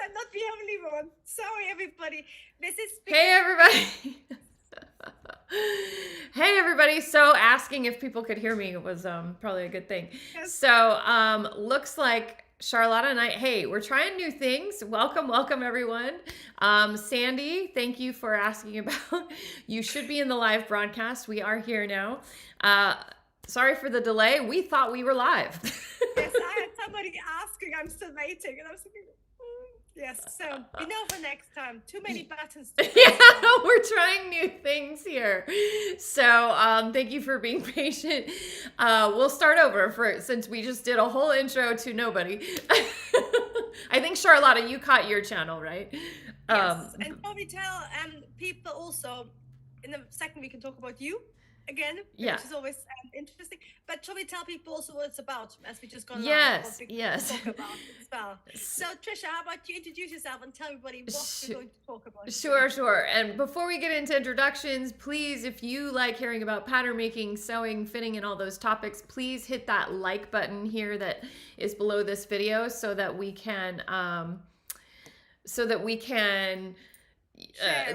I'm not the only one. Sorry, everybody. This is Hey, everybody. Hey, everybody. So asking if people could hear me was probably a good thing. because So looks like Charlotta and I, hey, we're trying new things. Welcome, everyone. Sandy, thank you for asking about. You should be in the live broadcast. We are here now. Uh, Sorry for the delay. We thought we were live. yes, I had somebody asking. I'm still waiting, and I was thinking, yes. So we know for next time. Too many buttons to press. Yeah, we're trying new things here. So thank you for being patient. We'll start over since we just did a whole intro to nobody. I think Charlotta, you caught your channel, right? Yes, and probably tell people also. In a second, we can talk about you again, Yeah. which is always interesting. But shall we tell people also what it's about, as we just gone Yes, live, yes. talk about as well. So Trisha, how about you introduce yourself and tell everybody what we're going to talk about? Sure. And before we get into introductions, please, if you like hearing about pattern making, sewing, fitting, and all those topics, please hit that like button here that is below this video so that we can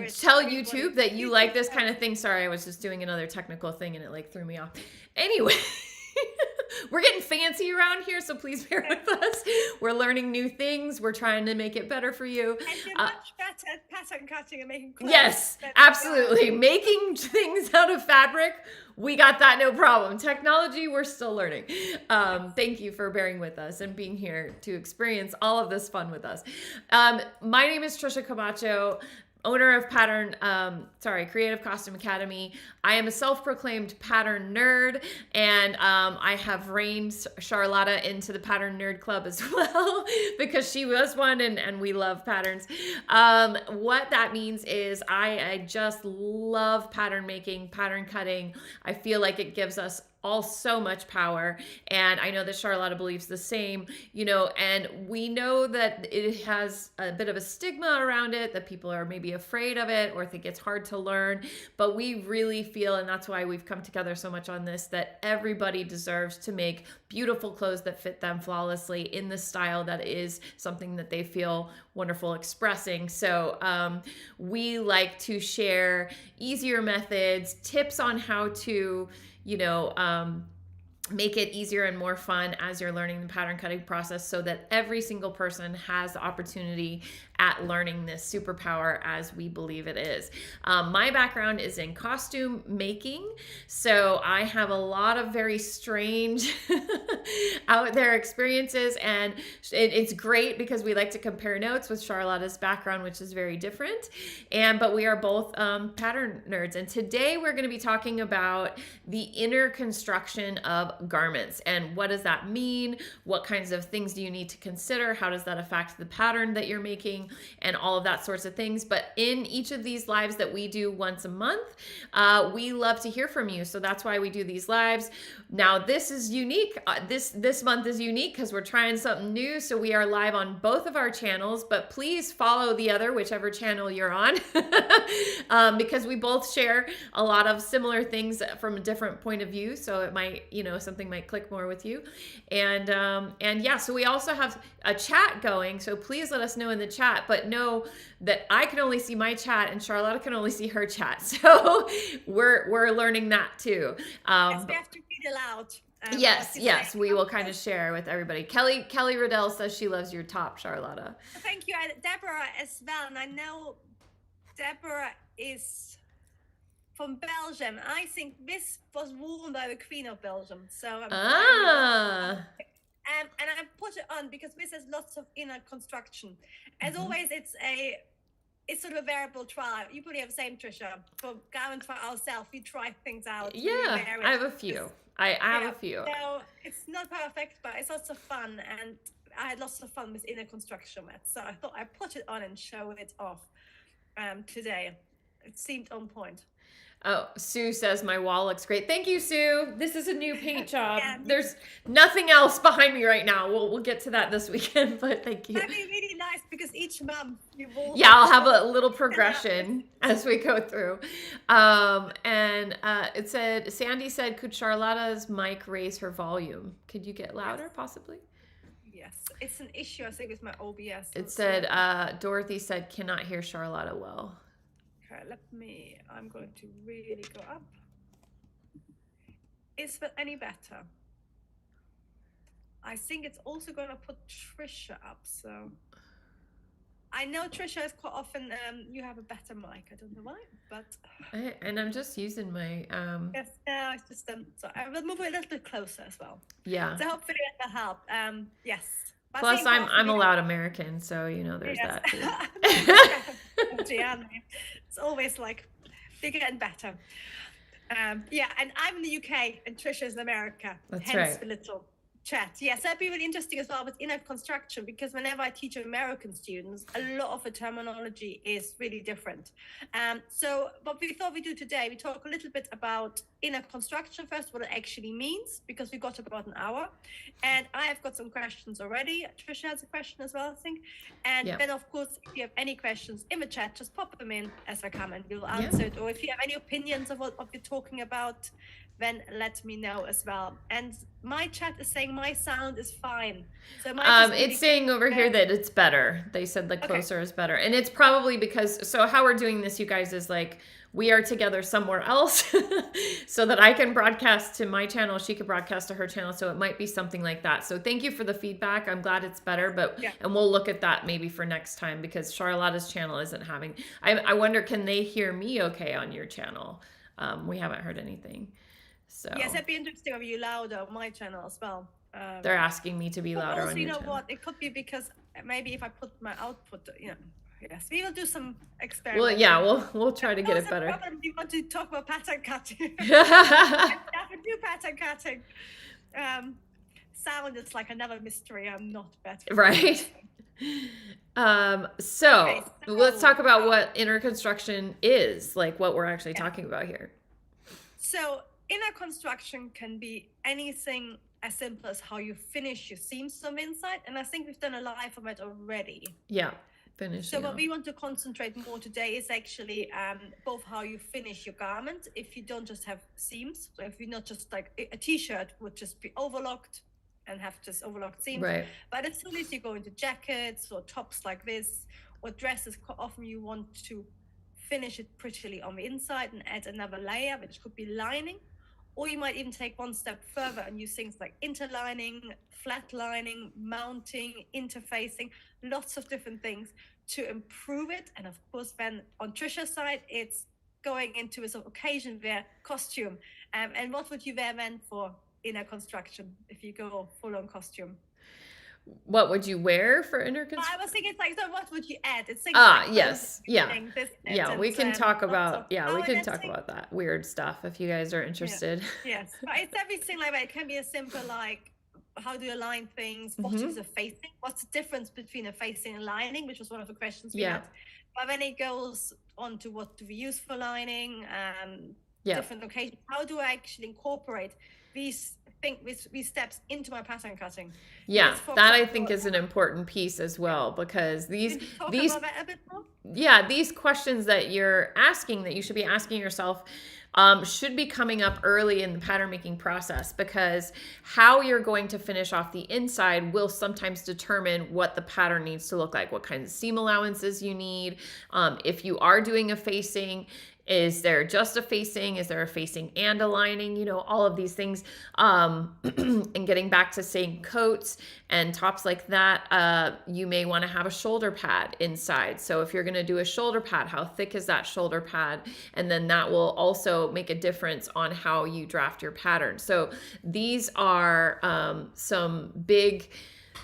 tell YouTube that you like this kind of thing. Sorry, I was just doing another technical thing and it like threw me off. Anyway, we're getting fancy around here, so please bear with us. We're learning new things. We're trying to make it better for you. And you're much better at pattern cutting and making clothes. Yes, absolutely. Making things out of fabric, we got that no problem. Technology, we're still learning. Thank you for bearing with us and being here to experience all of this fun with us. My name is Trisha Camacho, owner of Creative Costume Academy. I am a self-proclaimed pattern nerd, and I have reined Charlotta into the pattern nerd club as well because she was one, and we love patterns. What that means is I just love pattern making, pattern cutting. I feel like it gives us all so much power, and I know that Charlotta believes the same, and we know that it has a bit of a stigma around it, that people are maybe afraid of it or think it's hard to learn, but we really feel, and that's why we've come together so much on this, that everybody deserves to make beautiful clothes that fit them flawlessly in the style that is something that they feel wonderful expressing. So we like to share easier methods, tips on how to make it easier and more fun as you're learning the pattern cutting process so that every single person has the opportunity at learning this superpower as we believe it is. My background is in costume making, so I have a lot of very strange out there experiences, and it's great because we like to compare notes with Charlotta's background, which is very different, but we are both pattern nerds, and today we're going to be talking about the inner construction of garments. And what does that mean? What kinds of things do you need to consider? How does that affect the pattern that you're making? And all of that sorts of things. But in each of these lives that we do once a month, we love to hear from you. So that's why we do these lives. Now this is unique. This month is unique because we're trying something new. So we are live on both of our channels, but please follow the other, whichever channel you're on, because we both share a lot of similar things from a different point of view. So it might, something might click more with you. And yeah, so we also have a chat going. So please let us know in the chat, but know that I can only see my chat and Charlotta can only see her chat. So we're learning that too. Yes, we have to read aloud. Yes, we will kind of share with everybody. Kelly Riddell says she loves your top, Charlotta. Thank you, Deborah as well. And I know Deborah is from Belgium. I think this was worn by the Queen of Belgium. So and I put it on because this has lots of inner construction. As always, it's sort of a variable trial. You probably have the same, Trisha. For garments for ourselves, we try things out. Yeah, I have a few. I have a few. So it's not perfect, but it's lots of fun, and I had lots of fun with inner construction with. So I thought I'd put it on and show it off today. It seemed on point. Oh, Sue says my wall looks great. Thank you, Sue. This is a new paint job. Yeah. There's nothing else behind me right now. We'll get to that this weekend, but thank you. That'd be really nice because each month you will. Yeah, I'll have a little progression as we go through. It said, Sandy said, could Charlotta's mic raise her volume? Could you get louder, possibly? Yes, it's an issue, I think, with my OBS. It said, Dorothy said, cannot hear Charlotta well. Okay, I'm going to really go up. Is that any better? I think it's also going to put Trisha up, so. I know Trisha is quite often, you have a better mic. I don't know why, but. And I'm just using my. Yes, it's just, so I will move it a little bit closer as well. Yeah. So hopefully that will help. Yes. But plus, I'm a loud American, so, you know, there's that too. It's always like bigger and better. Yeah, and I'm in the UK and Trisha is in America. That's hence right. The little chat. Yes, that'd be really interesting as well with inner construction, because whenever I teach American students, a lot of the terminology is really different. So what we thought we'd do today, we talk a little bit about inner construction first, what it actually means, because we've got about an hour. And I have got some questions already. Trisha has a question as well, I think. And then, of course, if you have any questions in the chat, just pop them in as they come and we'll answer it. Or if you have any opinions of what we're talking about, then let me know as well. And my chat is saying my sound is fine. So it's saying over here that it's better. They said the closer is better. And it's probably because, so how we're doing this, you guys, is like we are together somewhere else so that I can broadcast to my channel, she could broadcast to her channel. So it might be something like that. So thank you for the feedback. I'm glad it's better, but and we'll look at that maybe for next time, because Charlotta's channel isn't having, I wonder, can they hear me okay on your channel? We haven't heard anything. So yes, it'd be interesting if you louder on my channel as well. They're asking me to be louder also, on your you know channel. what? It could be because maybe if I put my output, yes, we will do some experiments. Well, yeah, we'll try to get it better. Problem, we want to talk about pattern cutting. I do pattern cutting. Sound is like another mystery. I'm not better. Right. So let's talk about what inner construction is, like what we're actually talking about here. So inner construction can be anything as simple as how you finish your seams from inside. And I think we've done a live of it already. Yeah, finish. So what we want to concentrate more today is actually both how you finish your garment. If you don't just have seams, so if you're not just like a t-shirt would just be overlocked and have just overlocked seams. Right. But as soon as you go into jackets or tops like this, or dresses, quite often you want to finish it prettily on the inside and add another layer, which could be lining. Or you might even take one step further and use things like interlining, flatlining, mounting, interfacing, lots of different things to improve it. And of course, then on Trisha's side, it's going into a sort of occasion wear costume. And what would you wear then for inner construction if you go full on costume? What would you wear for inner construction? I was thinking, it's like, so what would you add? It's yes, we can talk about about that weird stuff if you guys are interested. Yes, but it's everything like that. It can be as simple like how do you align things? What is a facing? What's the difference between a facing and lining? Which was one of the questions we had. But then it goes on to what do we use for lining? Different occasions. How do I actually incorporate these steps into my pattern cutting? Yeah, that I think is an important piece as well, because these questions that you're asking, that you should be asking yourself, should be coming up early in the pattern making process, because how you're going to finish off the inside will sometimes determine what the pattern needs to look like, what kinds of seam allowances you need. If you are doing a facing, is there just a facing? Is there a facing and a lining? All of these things. And getting back to saying coats and tops like that, you may want to have a shoulder pad inside. So if you're going to do a shoulder pad, how thick is that shoulder pad? And then that will also make a difference on how you draft your pattern. So these are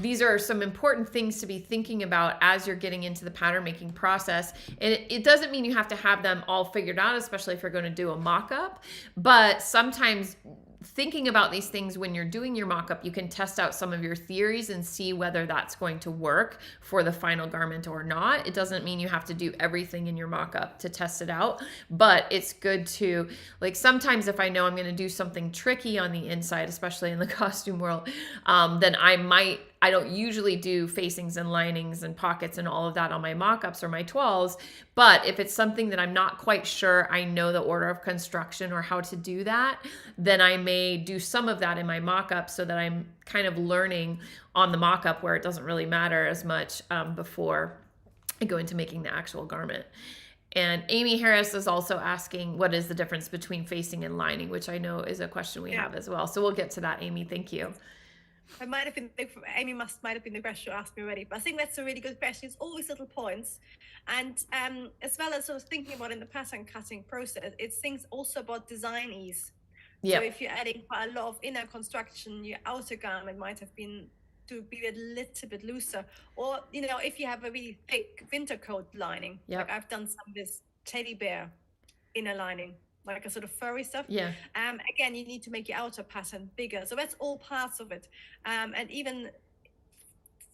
these are some important things to be thinking about as you're getting into the pattern making process. And it doesn't mean you have to have them all figured out, especially if you're going to do a mock-up. But sometimes thinking about these things when you're doing your mock-up, you can test out some of your theories and see whether that's going to work for the final garment or not. It doesn't mean you have to do everything in your mock-up to test it out, but it's good to, like, sometimes if I know I'm going to do something tricky on the inside, especially in the costume world, then I might I don't usually do facings and linings and pockets and all of that on my mock-ups or my toiles. But if it's something that I'm not quite sure, I know the order of construction or how to do that, then I may do some of that in my mock-up so that I'm kind of learning on the mock-up where it doesn't really matter as much before I go into making the actual garment. And Amy Harris is also asking, what is the difference between facing and lining, which I know is a question we have as well. So we'll get to that, Amy. Thank you. It might have been might have been the question you asked me already, but I think that's a really good question. It's always little points, and as well as sort of thinking about in the pattern cutting process, it's things also about design ease. So if you're adding quite a lot of inner construction, your outer garment might have been to be a little bit looser, or if you have a really thick winter coat lining, like I've done some of this teddy bear inner lining, like a sort of furry stuff. Again, you need to make your outer pattern bigger. So that's all parts of it. And even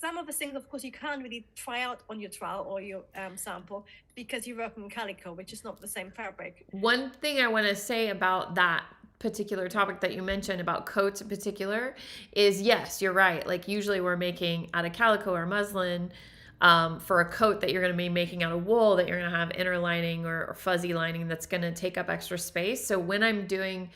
some of the things, of course, you can't really try out on your trial or your sample because you're working in calico, which is not the same fabric. One thing I want to say about that particular topic that you mentioned about coats in particular is, yes, you're right. Like usually we're making out of calico or muslin. For a coat that you're going to be making out of wool, that you're going to have inner lining or fuzzy lining that's going to take up extra space. So when I'm doing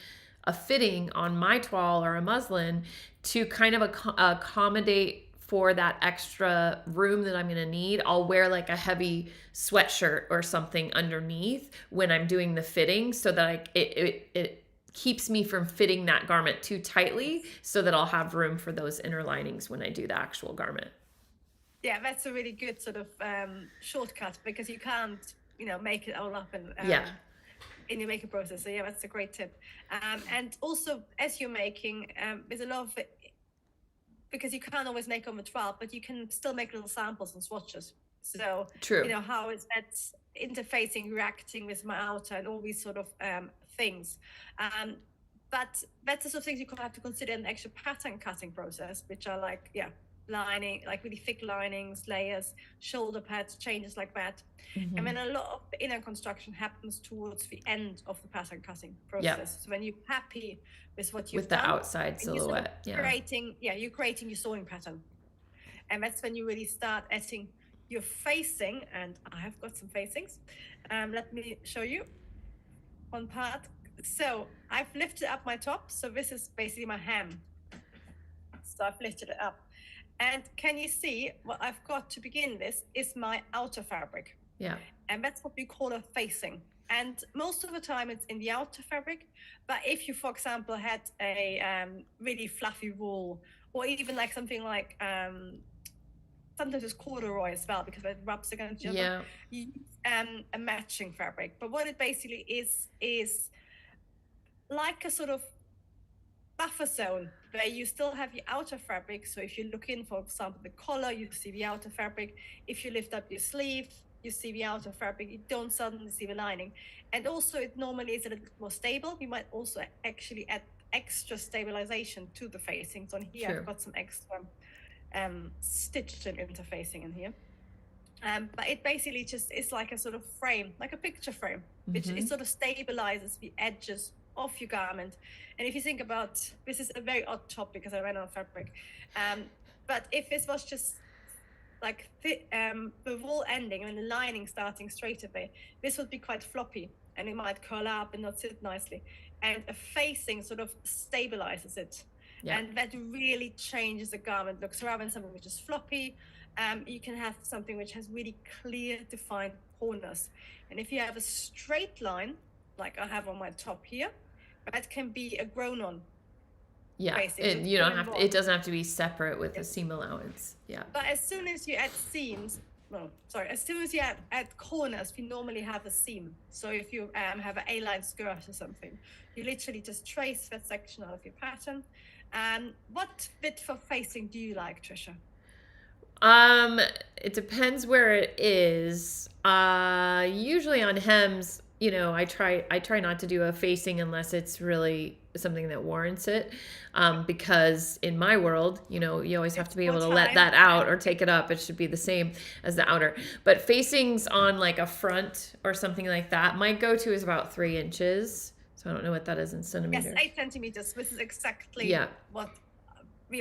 a fitting on my toile or a muslin, to kind of accommodate for that extra room that I'm going to need, I'll wear like a heavy sweatshirt or something underneath when I'm doing the fitting, so that it keeps me from fitting that garment too tightly, so that I'll have room for those inner linings when I do the actual garment. Yeah, that's a really good sort of shortcut, because you can't, make it all up in your makeup process. So yeah, that's a great tip. And also, as you're making, there's a lot of it, because you can't always make on the trial, but you can still make little samples and swatches. So true. How is that interfacing, reacting with my outer, and all these sort of things. But that's the sort of things you have to consider in the actual pattern cutting process, which are like, lining, like really thick linings, layers, shoulder pads, changes like that. And then a lot of the inner construction happens towards the end of the pattern cutting process. So when you're happy with what you've done, with the outside silhouette, you're creating your sewing pattern. And that's when you really start adding your facing. And I have got some facings. Let me show you one part. So I've lifted up my top. So this is basically my hem. So I've lifted it up. And can you see what I've got to begin with is my outer fabric. And that's what we call a facing. And most of the time it's in the outer fabric. But if you, for example, had a really fluffy wool, or even like something like, sometimes it's corduroy as well, because it rubs against each other. You use a matching fabric. But what it basically is like a sort of buffer zone where you still have your outer fabric. So if you look in, for example, the collar, you see the outer fabric. If you lift up your sleeve, you see the outer fabric. You don't suddenly see the lining. And also, it normally is a little more stable. You might also actually add extra stabilization to the facings. On here, I've got some extra stitched and interfacing in here. But it basically just is like a sort of frame, like a picture frame, which it sort of stabilizes the edges of your garment. And if you think about, this is a very odd top because I ran out of fabric, but if this was just like the wool ending and the lining starting straight away, this would be quite floppy and it might curl up and not sit nicely. And a facing sort of stabilizes it, and that really changes the garment look. So rather than something which is floppy, you can have something which has really clear defined corners. And if you have a straight line like I have on my top here, that can be a grown on. And you don't have to, it doesn't have to be separate with a seam allowance. But as soon as you add seams, as soon as you add corners, you normally have a seam. So if you have an A-line skirt or something, you literally just trace that section out of your pattern. What bit for facing do you like, Trisha? It depends where it is. Usually on hems, I try not to do a facing unless it's really something that warrants it. Because in my world, you always have to be able to let that out or take it up. It should be the same as the outer. But facings on like a front or something like that, my go-to is about 3 inches. So I don't know what that is in centimeters. Yes, 8 centimeters. This is exactly what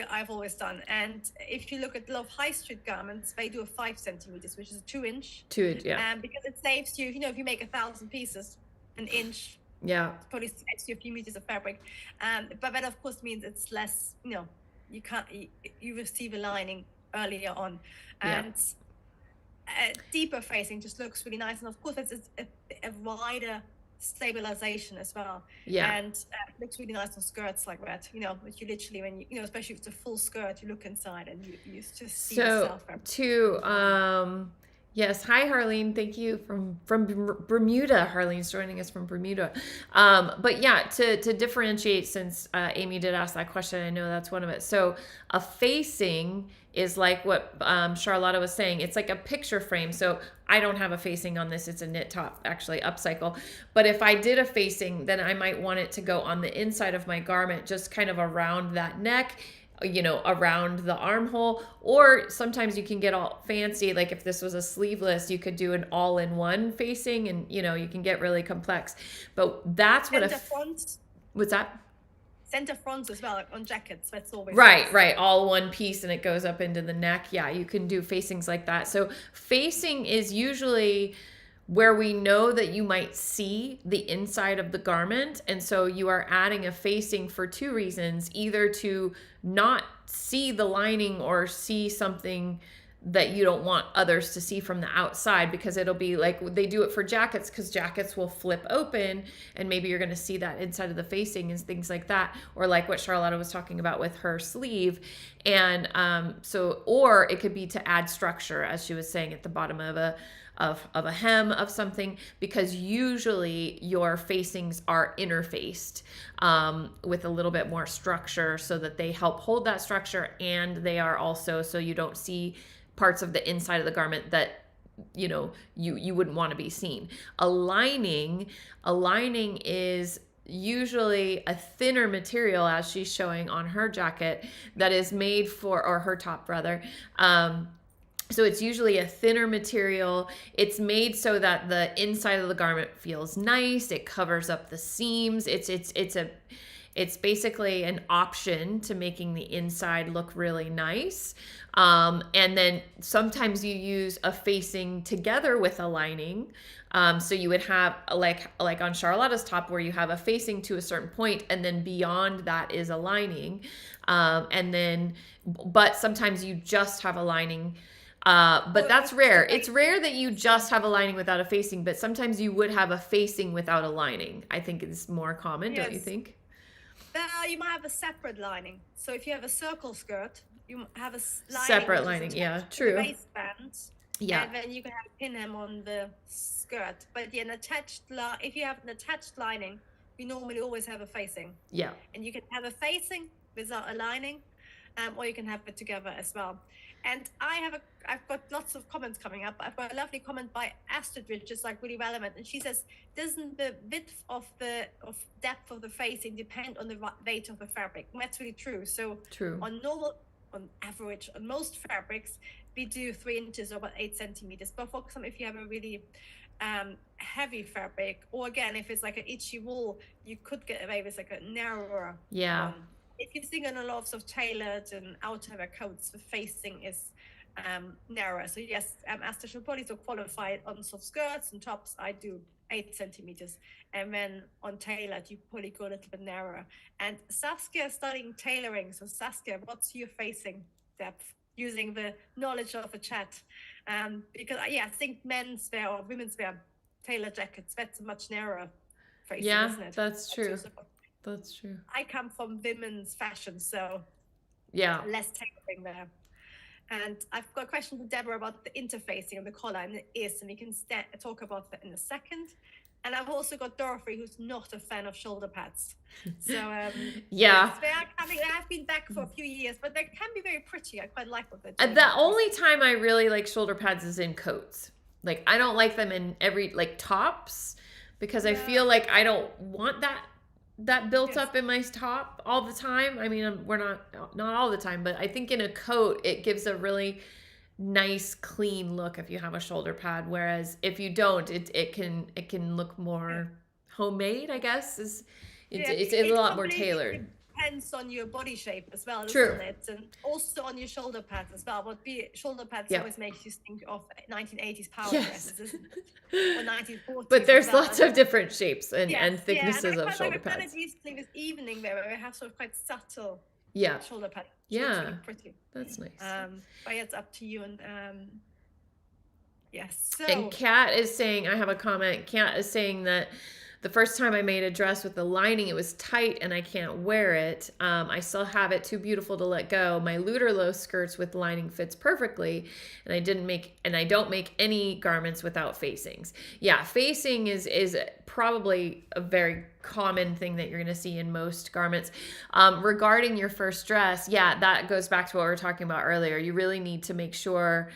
I've always done. And if you look at a lot of high street garments, they do a 5 centimeters, which is a 2 inch. 2 inch, yeah. Because it saves you, if you make 1,000 pieces, an inch, yeah, probably saves you a few meters of fabric. But that of course means it's less, you can't, you receive a lining earlier on. And deeper facing just looks really nice. And of course, it's a wider stabilization as well, and looks really nice on skirts like that, which you literally, when you especially if it's a full skirt, you look inside and you just see yourself. Yes, hi Harleen, thank you from Bermuda. Harleen's joining us from Bermuda. But yeah, to differentiate, since Amy did ask that question, I know that's one of it. So a facing is like what Charlotta was saying. It's like a picture frame. So I don't have a facing on this. It's a knit top, actually, upcycle. But if I did a facing, then I might want it to go on the inside of my garment, just kind of around that neck, around the armhole. Or sometimes you can get all fancy, like if this was a sleeveless, you could do an all-in-one facing, and you can get really complex. But that's what what's that? Center fronts as well, like on jackets. That's always right, all one piece, and it goes up into the neck. Yeah, you can do facings like that. So facing is usually where we know that you might see the inside of the garment, and so you are adding a facing for 2 reasons: either to not see the lining or see something that you don't want others to see from the outside, because it'll be like they do it for jackets, because jackets will flip open and maybe you're going to see that inside of the facing and things like that, or like what Charlotta was talking about with her sleeve. And or it could be to add structure, as she was saying, at the bottom of a hem of something, because usually your facings are interfaced with a little bit more structure, so that they help hold that structure, and they are also so you don't see parts of the inside of the garment that you wouldn't want to be seen. A lining is usually a thinner material, as she's showing on her jacket, that is made for, or her top rather. So it's usually a thinner material. It's made so that the inside of the garment feels nice. It covers up the seams. It's basically an option to making the inside look really nice. And then sometimes you use a facing together with a lining. So you would have like on Charlotta's top, where you have a facing to a certain point, and then beyond that is a lining. But sometimes you just have a lining. But that's rare. It's rare that you just have a lining without a facing, but sometimes you would have a facing without a lining. I think it's more common, don't you think? You might have a separate lining. So if you have a circle skirt, you have a lining, separate lining. Yeah, true. The waistband. Yeah. And then you can have a pin hem on the skirt. But if you have an attached lining, you normally always have a facing. Yeah. And you can have a facing without a lining, or you can have it together as well. And I've got lots of comments coming up. I've got a lovely comment by Astrid, which is like really relevant. And she says, doesn't the width of depth of the facing depend on the weight of the fabric? And that's really true. So true. On average, on most fabrics, we do 3 inches or about 8 centimeters. But for example, if you have a really heavy fabric, or again, if it's like an itchy wool, you could get away with like a narrower. Yeah. If you think on a lot of tailored and outerwear coats, the facing is narrower. So yes, Asta should probably qualify on soft skirts and tops. I do 8 centimeters, and then on tailored, you probably go a little bit narrower. And Saskia is studying tailoring. So Saskia, what's your facing depth using the knowledge of a chat? Because I think men's wear or women's wear tailored jackets, that's a much narrower facing, isn't it? That's true. That's true. I come from women's fashion, so less tailoring there. And I've got a question from Deborah about the interfacing of the collar, and it is, and we can talk about that in a second. And I've also got Dorothy, who's not a fan of shoulder pads. So they have been back for a few years, but they can be very pretty. I quite like what they're doing. The only time I really like shoulder pads is in coats. Like, I don't like them in tops, because I feel like I don't want that built up in my top all the time. I mean, we're not all the time, but I think in a coat, it gives a really nice, clean look if you have a shoulder pad. Whereas if you don't, it can look more homemade, I guess. It's a lot more tailored. depends on your body shape as well, True. doesn't it? And also on your shoulder pads as well. But shoulder pads Yep. always makes you think of 1980s power Yes. dresses, isn't it? Or 1940s. But there's as well. lots of different shapes and Yes, thicknesses and I of quite shoulder like, I've done pads. it recently this evening where we have sort of quite subtle Yeah. shoulder pads. Yeah. Really pretty. That's nice. But yeah, it's up to you. And yes. So And Kat is saying, I have a comment. Kat is saying that the first time I made a dress with the lining, it was tight and I can't wear it. I still have it, too beautiful to let go. My Luterlo skirts with lining fits perfectly, and I don't make any garments without facings. Yeah, facing is probably a very common thing that you're going to see in most garments. Regarding your first dress, yeah, that goes back to what we were talking about earlier. You really need to make sure,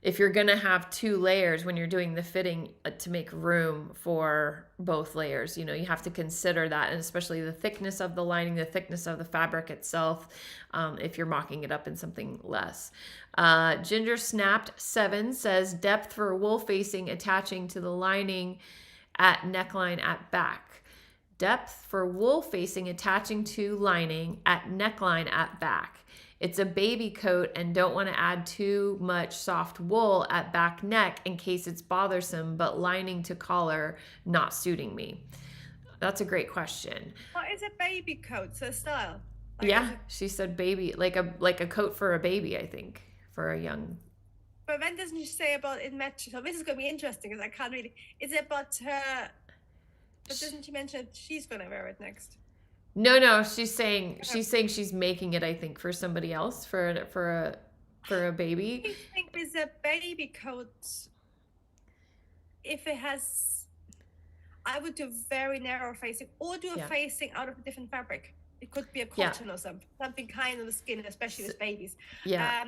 if you're going to have 2 layers when you're doing the fitting, to make room for both layers, you have to consider that, and especially the thickness of the lining, the thickness of the fabric itself, if you're mocking it up in something less. Ginger Snapped 7 says depth for wool facing attaching to the lining at neckline at back. Depth for wool facing attaching to lining at neckline at back. It's a baby coat and don't want to add too much soft wool at back neck in case it's bothersome, but lining to collar not suiting me. That's a great question. what is a baby coat? So style? Yeah, she said baby, like a coat for a baby, I think, for a young. But when doesn't she say about it matches? So this is going to be interesting because I can't really. Is it about her? But doesn't she mention she's going to wear it next? No, she's saying she's making it, I think, for somebody else, for a baby. I think with a baby coat, if it has, I would do very narrow facing or do a facing out of a different fabric. It could be a cotton or something kind of the skin, especially with babies. Yeah.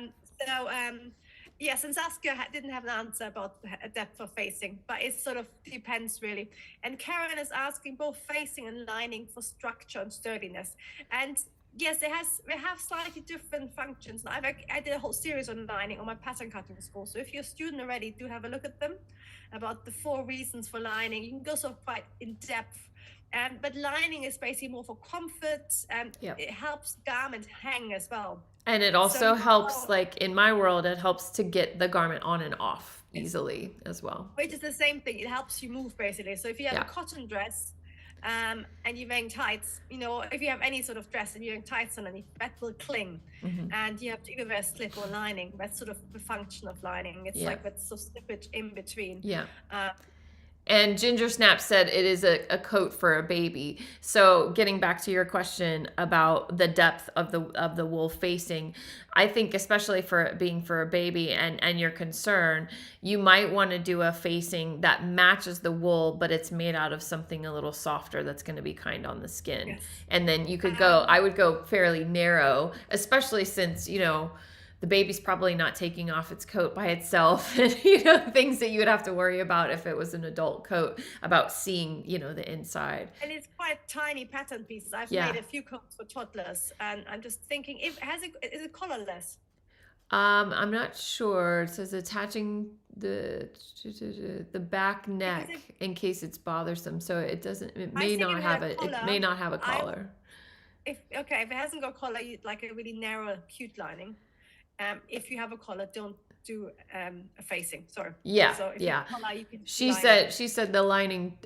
Yes, and Saskia didn't have an answer about depth of facing, but it sort of depends really. And Karen is asking both facing and lining for structure and sturdiness. And yes, they have slightly different functions. I did a whole series on lining on my pattern cutting school. So if you're a student already, do have a look at them about the 4 reasons for lining. You can go sort of quite in depth. But lining is basically more for comfort, and it helps garment hang as well. And it also helps, like in my world, it helps to get the garment on and off easily as well. Which is the same thing. It helps you move basically. So if you have a cotton dress and you're wearing tights, if you have any sort of dress and you're wearing tights underneath, that will cling. And you have to either wear slip or lining. That's sort of the function of lining. It's like that sort of slippage in between. Yeah. And Ginger Snap said it is a coat for a baby. So getting back to your question about the depth of the wool facing, I think especially for it being for a baby and your concern, you might want to do a facing that matches the wool, but it's made out of something a little softer that's going to be kind on the skin. Yes. And then you could I would go fairly narrow, especially since, the baby's probably not taking off its coat by itself, and things that you would have to worry about if it was an adult coat, about seeing the inside. And it's quite tiny pattern pieces. I've made a few coats for toddlers, and I'm just thinking, is it collarless? I'm not sure. It says attaching the back neck in case it's bothersome, so it may not have a collar. If it hasn't got a collar, you'd like a really narrow, cute lining. If you have a collar, don't do a facing. Sorry. Yeah. So if you have a collar, you can she said the lining.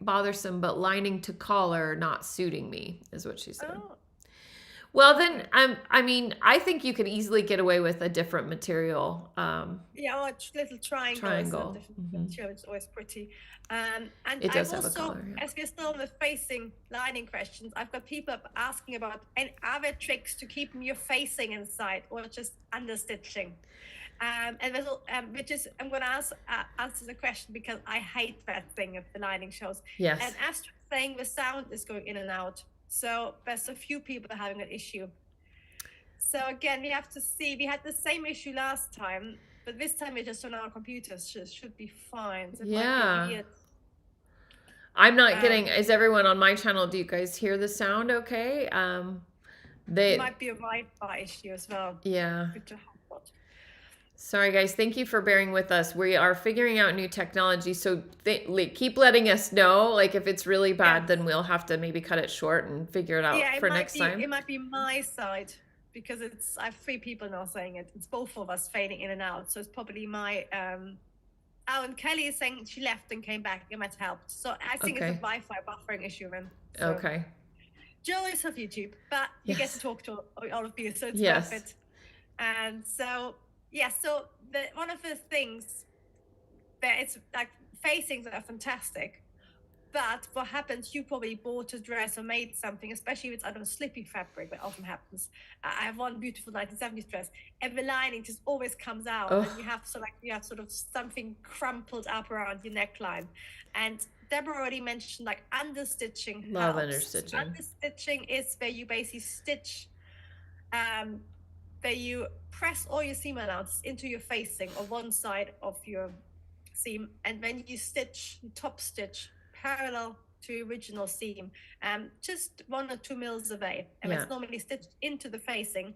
Bothersome, but lining to collar not suiting me is what she said. Oh. Well, then I think you could easily get away with a different material. Or a little triangle. It's always pretty. And it does have a collar. As we're still on the facing lining questions, I've got people asking about any other tricks to keep your facing inside or just understitching. And there's, which is, I'm going to answer the question because I hate that thing of the lining shows. Yes. And Astrid saying the sound is going in and out. So there's a few people having an issue. So again, we have to see. We had the same issue last time, but this time we're just on our computers. Should be fine. So I'm not getting. Is everyone on my channel? Do you guys hear the sound? Okay. It might be a Wi-Fi issue as well. Yeah. Sorry, guys. Thank you for bearing with us. We are figuring out new technology, so keep letting us know. Like if it's really bad, then we'll have to maybe cut it short and figure it out for next time. It might be my side because I have 3 people now saying it. It's both of us fading in and out, so it's probably my. Oh, and Kelly is saying she left and came back. It might have helped. So I think it's a Wi-Fi buffering issue, then. So. Okay. Joys of YouTube, but you get to talk to all of you, so it's worth it. And so. Yeah, so one of the things that it's like facings are fantastic, but what happens, you probably bought a dress or made something, especially if it's out of a slippy fabric, that often happens. I have one beautiful 1970s dress, and the lining just always comes out, and you have sort of something crumpled up around your neckline. And Deborah already mentioned like understitching. Love helps. understitching. Understitching is where you basically stitch. Where you press all your seam allowance into your facing or one side of your seam, and then you top stitch parallel to the original seam, just 1 or 2 mils away, and it's normally stitched into the facing,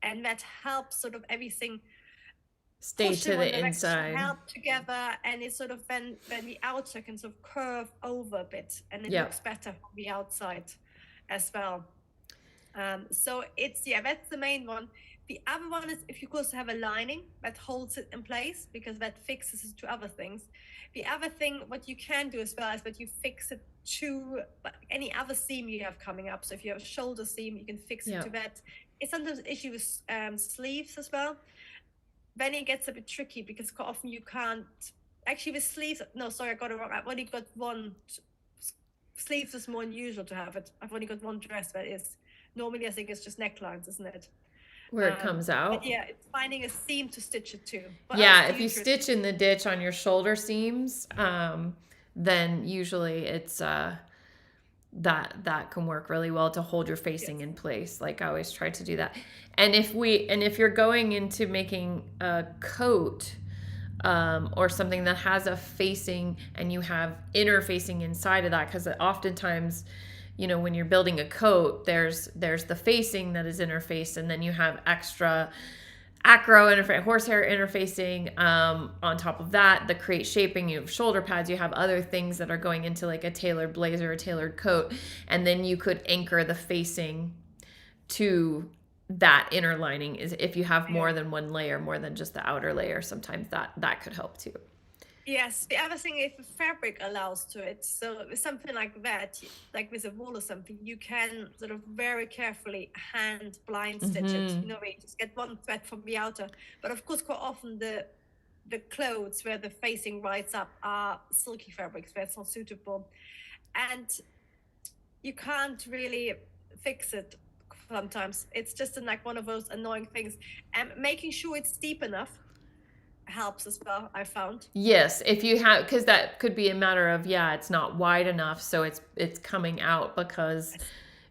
and that helps sort of everything stay to the inside, help together, and it's sort of then the outer can sort of curve over a bit, and it looks better from the outside as well. So it's that's the main one. The other one is if you also have a lining that holds it in place, because that fixes it to other things. The other thing, what you can do as well, is that you fix it to any other seam you have coming up. So if you have a shoulder seam, you can fix it to that. It's sometimes an issue with sleeves as well. Then it gets a bit tricky because quite often you can't actually with sleeves. No, sorry, I got it wrong. I've only got one. Sleeves is more unusual to have it. I've only got one dress that is. Normally, I think it's just necklines, isn't it? Where it comes out. Yeah, it's finding a seam to stitch it to. If you stitch in the ditch on your shoulder seams, then usually it's that can work really well to hold your facing in place. Like I always try to do that. And if you're going into making a coat or something that has a facing and you have inner facing inside of that, because oftentimes, when you're building a coat, there's the facing that is interfaced, and then you have extra horsehair interfacing on top of that create shaping. You have shoulder pads, you have other things that are going into like a tailored blazer, a tailored coat, and then you could anchor the facing to that inner lining. Is if you have more than one layer, more than just the outer layer, sometimes that could help too. Yes, the other thing, if the fabric allows to it, so with something like that, like with a wool or something, you can sort of very carefully hand blind stitch it. Where you just get one thread from the outer. But of course, quite often the clothes where the facing rides up are silky fabrics where it's not suitable, and you can't really fix it. Sometimes it's just like one of those annoying things, and making sure it's deep enough helps as well, I found. Yes, if you have, because that could be a matter of it's not wide enough, so it's coming out because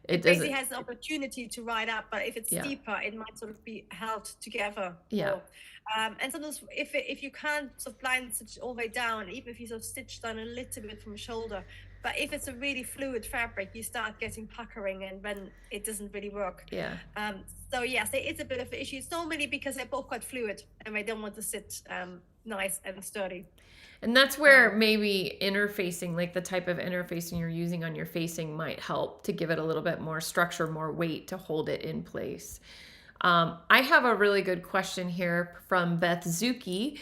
it basically has the opportunity to ride up, but if it's deeper, it might sort of be held together. And sometimes if you can't sort of blind stitch all the way down, even if you sort of stitch down a little bit from the shoulder, but if it's a really fluid fabric, you start getting puckering, and then it doesn't really work. So yes, it's a bit of an issue. It's normally because they're both quite fluid and they don't want to sit nice and sturdy. And that's where maybe interfacing, like the type of interfacing you're using on your facing, might help to give it a little bit more structure, more weight to hold it in place. I have a really good question here from Beth Zuki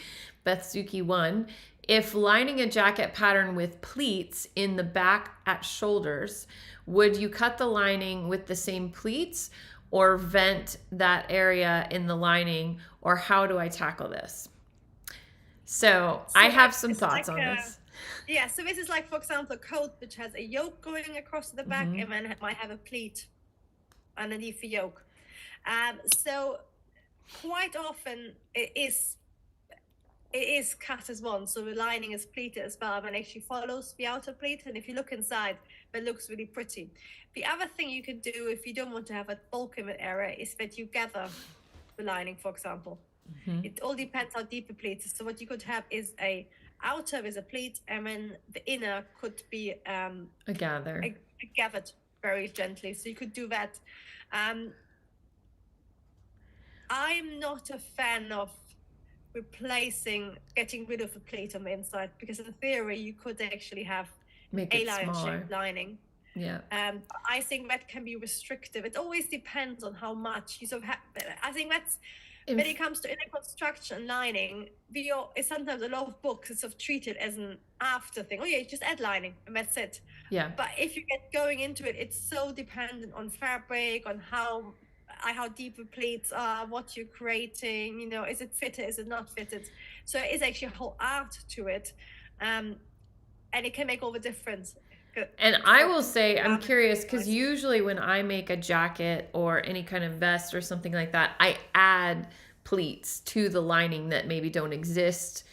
1. If lining a jacket pattern with pleats in the back at shoulders, would you cut the lining with the same pleats or vent that area in the lining, or how do I tackle this? So I have some thoughts on this. Yeah, so this is like, for example, a coat which has a yoke going across the back, and then it might have a pleat underneath the yoke. So quite often it is cut as one, so the lining is pleated as well, and actually follows the outer pleat, and if you look inside, it looks really pretty. The other thing you can do if you don't want to have a bulk in the area is that you gather the lining, for example. It all depends how deep the pleat is. So what you could have is a outer with a pleat, and then the inner could be a gathered very gently. So you could do that. I'm not a fan of getting rid of the pleat on the inside, because in theory you could actually have Make a it smaller. shaped lining. Yeah. I think that can be restrictive. It always depends on how much you sort of have. I think that's when it comes to inner construction lining, sometimes a lot of books it's sort of treated as an after thing. Oh yeah, you just add lining and that's it. Yeah. But if you get going into it, it's so dependent on fabric, on how deep the pleats are, what you're creating, you know, is it fitted, is it not fitted? So it is actually a whole art to it. And it can make all the difference. And I will say, I'm curious, because usually when I make a jacket or any kind of vest or something like that, I add pleats to the lining that maybe don't exist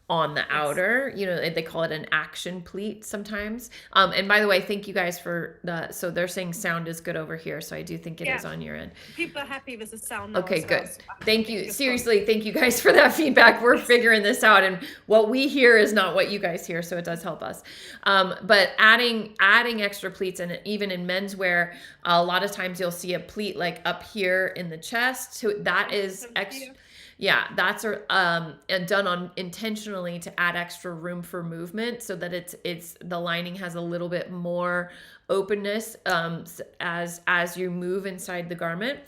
on the outer. You know, they call it an action pleat sometimes. And by the way, thank you guys for that. So they're saying sound is good over here. So I do think it is on your end. People are happy with the sound. Okay, good. Thank you. Seriously, thank you guys for that feedback. We're figuring this out, and what we hear is not what you guys hear, so it does help us. But adding extra pleats, and even in menswear, a lot of times you'll see a pleat like up here in the chest. So that is extra. Yeah, that's done on intentionally to add extra room for movement, so that it's the lining has a little bit more openness as you move inside the garment.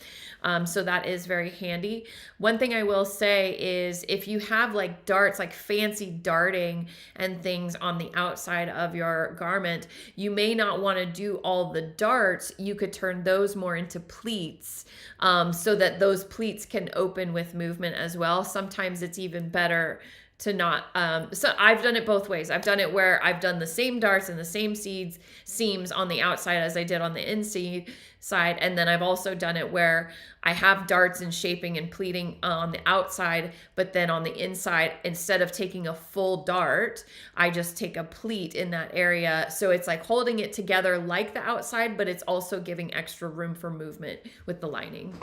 So that is very handy. One thing I will say is if you have like darts, like fancy darting and things on the outside of your garment, you may not want to do all the darts. You could turn those more into pleats, so that those pleats can open with movement as well. Sometimes it's even better to not, so I've done it both ways. I've done it where I've done the same darts and the same seams on the outside as I did on the inside side. And then I've also done it where I have darts and shaping and pleating on the outside, but then on the inside, instead of taking a full dart, I just take a pleat in that area. So it's like holding it together like the outside, but it's also giving extra room for movement with the lining.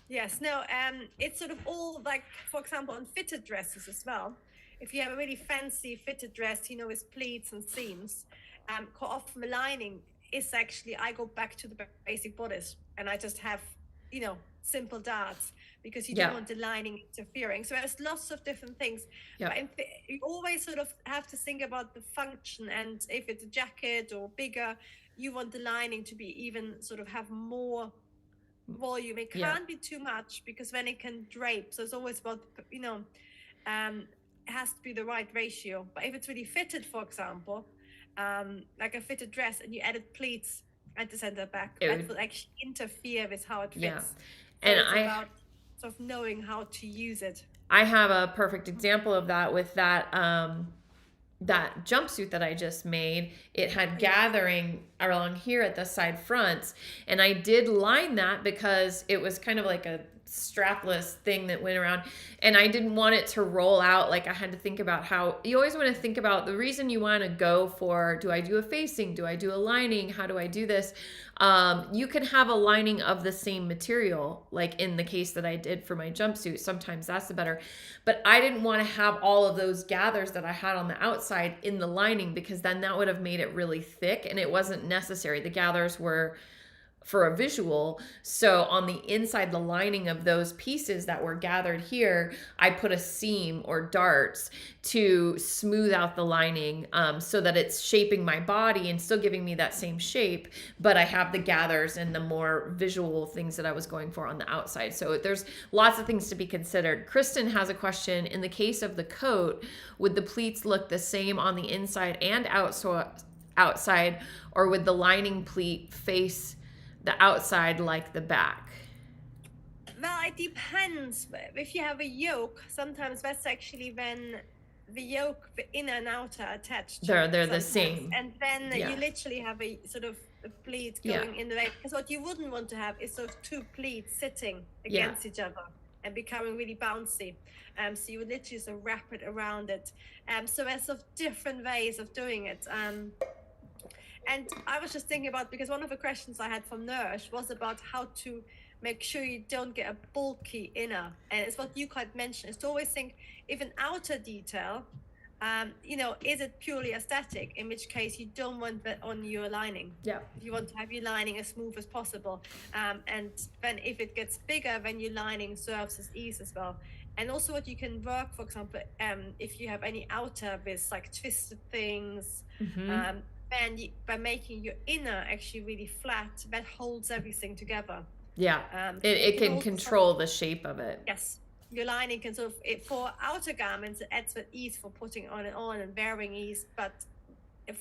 Yes, no, it's sort of all like, for example, on fitted dresses as well. If you have a really fancy fitted dress, you know, with pleats and seams, quite often the lining is actually, I go back to the basic bodice and I just have, you know, simple darts, because you don't want the lining interfering. So there's lots of different things. But you always sort of have to think about the function, and if it's a jacket or bigger, you want the lining to be even sort of have more volume. It can't be too much, because then it can drape. So it's always about, you know, it has to be the right ratio. But if it's really fitted, for example, like a fitted dress, and you added pleats at the center back, that will actually interfere with how it fits. So and it's about sort of knowing how to use it. I have a perfect example of that with that that jumpsuit that I just made. It had gathering along here at the side fronts, and I did line that because it was kind of like a strapless thing that went around, and I didn't want it to roll out. Like, I had to think about how you always want to think about the reason you want to go for, do I do a facing, do I do a lining, how do I do this? You can have a lining of the same material, like in the case that I did for my jumpsuit. Sometimes that's the better, but I didn't want to have all of those gathers that I had on the outside in the lining, because then that would have made it really thick, and it wasn't necessary. The gathers were for a visual. So on the inside, the lining of those pieces that were gathered here, I put a seam or darts to smooth out the lining, so that it's shaping my body and still giving me that same shape, but I have the gathers and the more visual things that I was going for on the outside. So there's lots of things to be considered. Kristen has a question. In the case of the coat, would the pleats look the same on the inside and outside, or would the lining pleat face the outside like the back? Well, it depends. If you have a yoke, sometimes that's actually when the yoke, the inner and outer are attached. They're the same. And then you literally have a sort of a pleat going in the way. Because what you wouldn't want to have is those two pleats sitting against each other and becoming really bouncy. So you would literally sort of wrap it around it. So there's sort of different ways of doing it. And I was just thinking about, because one of the questions I had from Nurse was about how to make sure you don't get a bulky inner. And it's what you quite mentioned, is to always think, if an outer detail, you know, is it purely aesthetic? In which case you don't want that on your lining. Yeah. You want to have your lining as smooth as possible. And then if it gets bigger, then your lining serves as ease as well. And also what you can work, for example, if you have any outer with like twisted things, Mm-hmm. and by making your inner actually really flat, that holds everything together. Yeah. You It can can also control the shape of it. yes, your lining can sort of, for outer garments, it adds with ease for putting on and wearing ease, but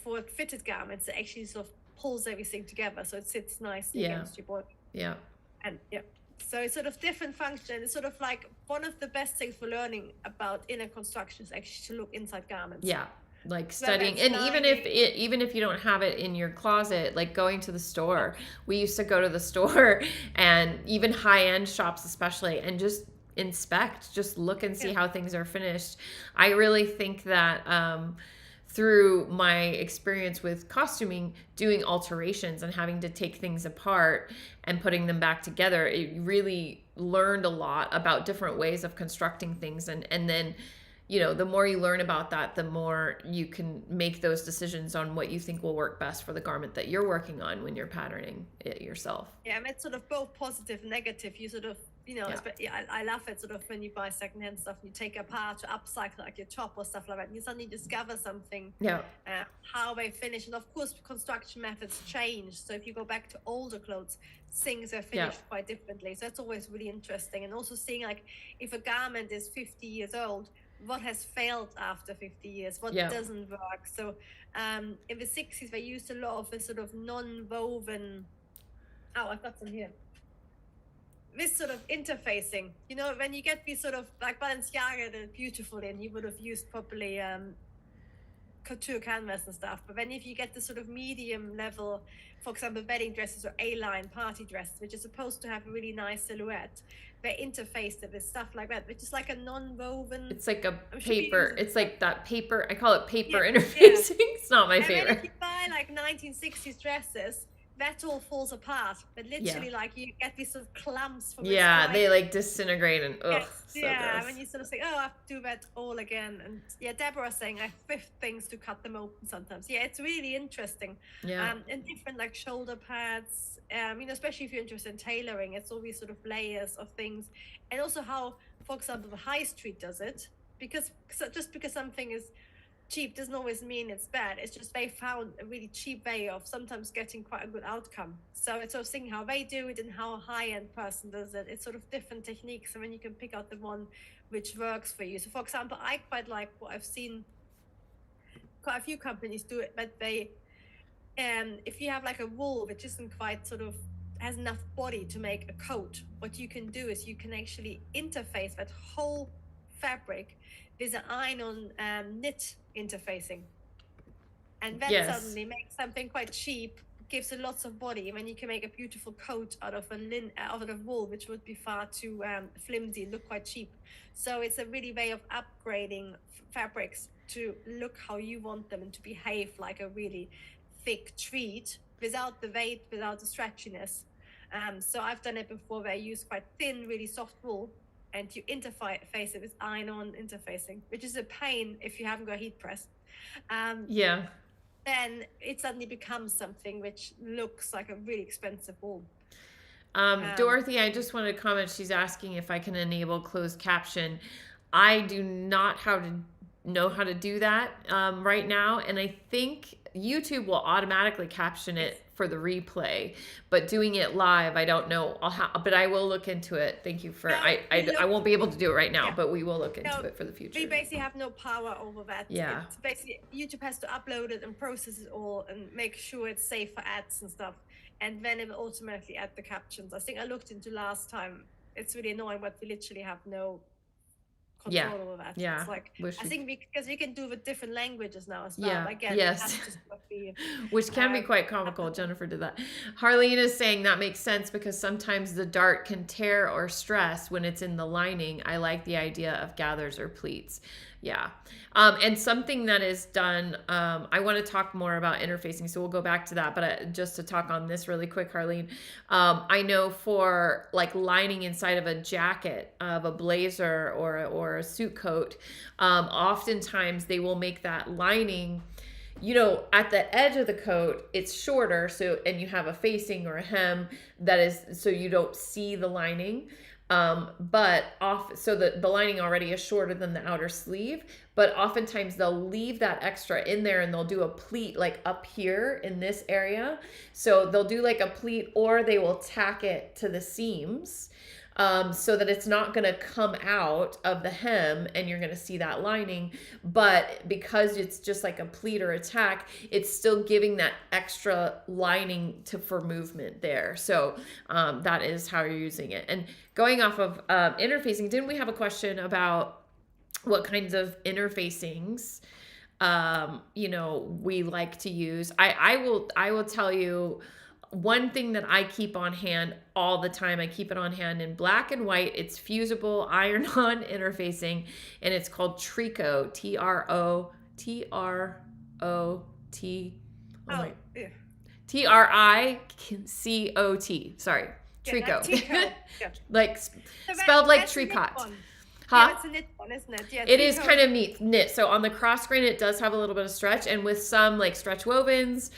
for fitted garments, it actually sort of pulls everything together, so it sits nicely Yeah. against your body. Yeah. And yeah, so it's sort of different function. It's sort of like one of the best things for learning about inner construction is actually to look inside garments. Yeah. Like Whether studying, it's and lining, even if you don't have it in your closet, like going to the store. We used to go to the store, and even high-end shops especially, and just inspect, just look and see yeah, how things are finished. I really think that through my experience with costuming, doing alterations and having to take things apart and putting them back together, it really learned a lot about different ways of constructing things. And then, you know, the more you learn about that, the more you can make those decisions on what you think will work best for the garment that you're working on when you're patterning it yourself. yeah, and it's sort of both positive and negative. You sort of, you know, Yeah. I love it sort of when you buy secondhand stuff and you take it apart to upcycle like your top or stuff like that, and you suddenly discover something, Yeah. how they finish. And of course, construction methods change. So if you go back to older clothes, things are Yeah. finished quite differently. So that's always really interesting. And also seeing like if a garment is 50 years old, what has failed after 50 years, what Yeah. doesn't work. So in the 60s, they used a lot of the sort of non-woven, oh, I've got some here, this sort of interfacing, you know, when you get these sort of like Balenciaga, they're beautiful, and he would have used probably couture canvas and stuff. But then if you get the sort of medium level, for example, wedding dresses or A-line party dresses, which are supposed to have a really nice silhouette, they interface it with stuff like that, which is like a non-woven. It's like a I'm sure you paper. use it. It's like that paper. I call it paper Yeah, interfacing. It's not my and then if favorite. you buy like 1960s dresses, that all falls apart. But literally, like you get these sort of clumps from Yeah, the they like disintegrate and ugh, yes, so yeah, gross. when you sort of say, "Oh, I have to do that all again," and yeah, Deborah's saying I thrift things to cut them open sometimes. Yeah, it's really interesting. Yeah. And different like shoulder pads. You know, especially if you're interested in tailoring, it's all these sort of layers of things, and also how, for example, the high street does it. Because just because something is cheap doesn't always mean it's bad. It's just they found a really cheap way of sometimes getting quite a good outcome. So it's sort of seeing how they do it and how a high-end person does it. It's sort of different techniques, and then you can pick out the one which works for you. So for example, I quite like what I've seen quite a few companies do it, but they if you have like a wool which isn't quite sort of has enough body to make a coat, what you can do is you can actually interface that whole fabric with an iron knit interfacing, and that Yes. suddenly makes something quite cheap, gives it lots of body, and then you can make a beautiful coat out of out of wool, which would be far too flimsy and look quite cheap. So it's a really way of upgrading fabrics to look how you want them and to behave like a really thick treat without the weight, without the stretchiness. So I've done it before where I use quite thin, really soft wool, and you interface it with iron-on interfacing, which is a pain if you haven't got a heat press. Yeah. Then it suddenly becomes something which looks like a really expensive wool. Dorothy, I just wanted to comment. She's asking if I can enable closed caption. I do not know how to do that right now, and I think YouTube will automatically caption it for the replay, but doing it live, I don't know. But I will look into it. Thank you for. I won't be able to do it right now, but we will look into it for the future. We basically have no power over that. Yeah. It's basically YouTube has to upload it and process it all and make sure it's safe for ads and stuff, and then it will automatically add the captions. I think I looked into last time. It's really annoying, but we literally have no control over that. Yeah. It's like I think because we can do with different languages now as well. Yeah. Again, Yes. Which can be quite comical. Jennifer did that. Harleen is saying that makes sense because sometimes the dart can tear or stress when it's in the lining. I like the idea of gathers or pleats. Yeah. And something that is done, I want to talk more about interfacing, so we'll go back to that. But just to talk on this really quick, Harleen, I know for like lining inside of a jacket, of a blazer or a suit coat, oftentimes they will make that lining, you know, at the edge of the coat, it's shorter. So, and you have a facing or a hem that is, so you don't see the lining. So the lining already is shorter than the outer sleeve, but oftentimes they'll leave that extra in there and they'll do a pleat like up here in this area. So they'll do like a pleat, or they will tack it to the seams, so that it's not going to come out of the hem and you're going to see that lining. But because it's just like a pleat or a tack, it's still giving that extra lining for movement there. So that is how you're using it. And going off of interfacing, didn't we have a question about what kinds of interfacings we like to use? I will tell you one thing that I keep on hand all the time. I keep it on hand in black and white. It's fusible iron-on interfacing, and it's called Tricot. Tricot. Sorry, Tricot. Like spelled like tricot. Huh? Yeah, it's a knit one, isn't it? Yeah, it is kind of knit. So on the cross grain, it does have a little bit of stretch, and with some like stretch wovens,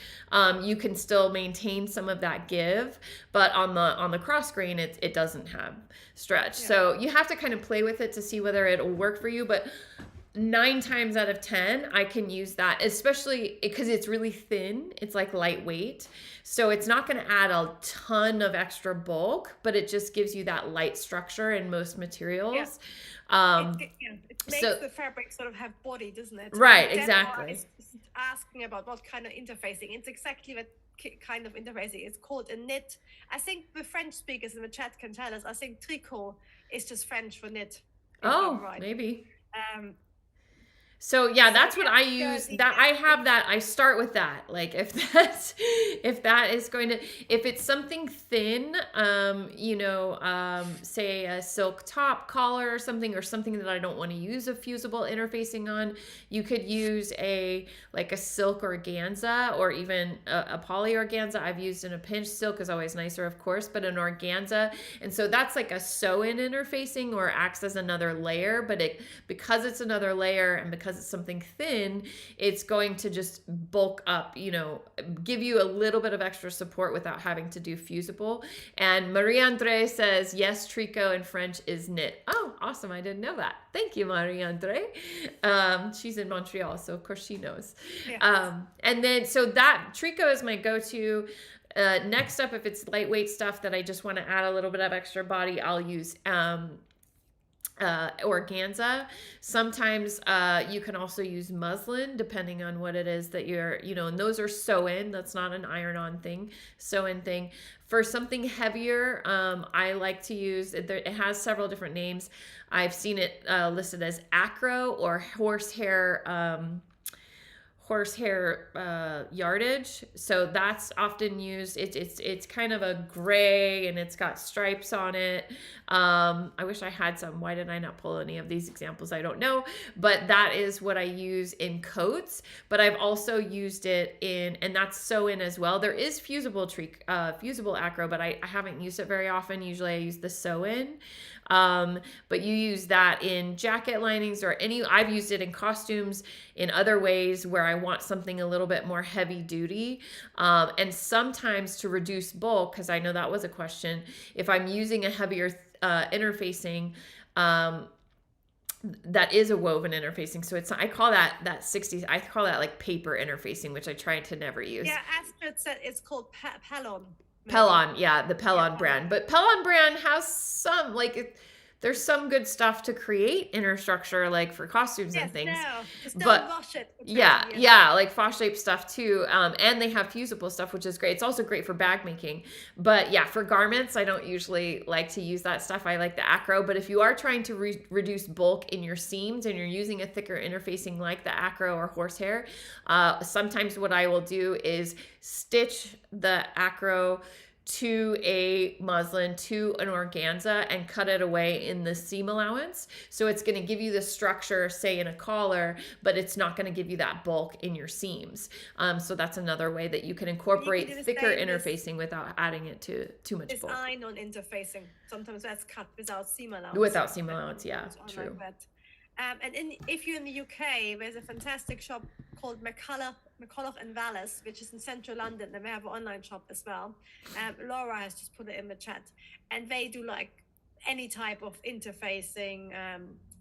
you can still maintain some of that give. But on the cross grain, it doesn't have stretch. Yeah. So you have to kind of play with it to see whether it'll work for you. But 9 times out of 10, I can use that, especially because it's really thin. It's like lightweight. So it's not going to add a ton of extra bulk, but it just gives you that light structure in most materials. Yeah. It makes the fabric sort of have body, doesn't it? Right, exactly. It's asking about what kind of interfacing. It's exactly what kind of interfacing. It's called a knit. I think the French speakers in the chat can tell us. I think tricot is just French for knit. Oh, right. Maybe. So yeah, that's what I use. That I have that. I start with that. Like if that is going to, if it's something thin, say a silk top collar or something that I don't want to use a fusible interfacing on, you could use a silk organza, or even a poly organza. I've used in a pinch. Silk is always nicer, of course, but an organza, and so that's like a sew-in interfacing, or acts as another layer. But because it's another layer, and because it's something thin, it's going to just bulk up, give you a little bit of extra support without having to do fusible. And Marie-André says, yes, tricot in French is knit. Oh, awesome. I didn't know that. Thank you, Marie-André. She's in Montreal, so of course she knows. Yeah. And then, so that tricot is my go-to. Next up, if it's lightweight stuff that I just want to add a little bit of extra body, I'll use organza. Sometimes you can also use muslin, depending on what it is that you're, and those are sew-in. That's not an iron-on thing, sew-in thing. For something heavier, I like to use, it has several different names. I've seen it listed as acro or horsehair yardage. So that's often used. It's kind of a gray, and it's got stripes on it. I wish I had some. Why did I not pull any of these examples? I don't know, but that is what I use in coats. But I've also used it and that's sew-in as well. There is fusible acro, but I haven't used it very often. Usually I use the sew-in. But you use that in jacket linings or I've used it in costumes in other ways where I want something a little bit more heavy duty. And sometimes to reduce bulk, because I know that was a question, if I'm using a heavier interfacing, that is a woven interfacing. So I call that 60s, I call that like paper interfacing, which I try to never use. Yeah, Astrid said it's called Pellon. Pellon, yeah, the Pellon brand. But Pellon brand has some, there's some good stuff to create inner structure, like for costumes and things. Just don't wash it. Yeah, like faux shape stuff too. And they have fusible stuff, which is great. It's also great for bag making. But yeah, for garments, I don't usually like to use that stuff. I like the acro. But if you are trying to reduce bulk in your seams and you're using a thicker interfacing like the acro or horsehair, sometimes what I will do is stitch the acro to a muslin, to an organza, and cut it away in the seam allowance. So it's going to give you the structure, say in a collar, but it's not going to give you that bulk in your seams. So that's another way that you can incorporate thicker interfacing without adding it to too much bulk. Design on interfacing. Sometimes that's cut without seam allowance. Without seam allowance, yeah, true. If you're in the UK, there's a fantastic shop called McCulloch and Vallis, which is in central London, and they have an online shop as well. Laura has just put it in the chat, and they do like any type of interfacing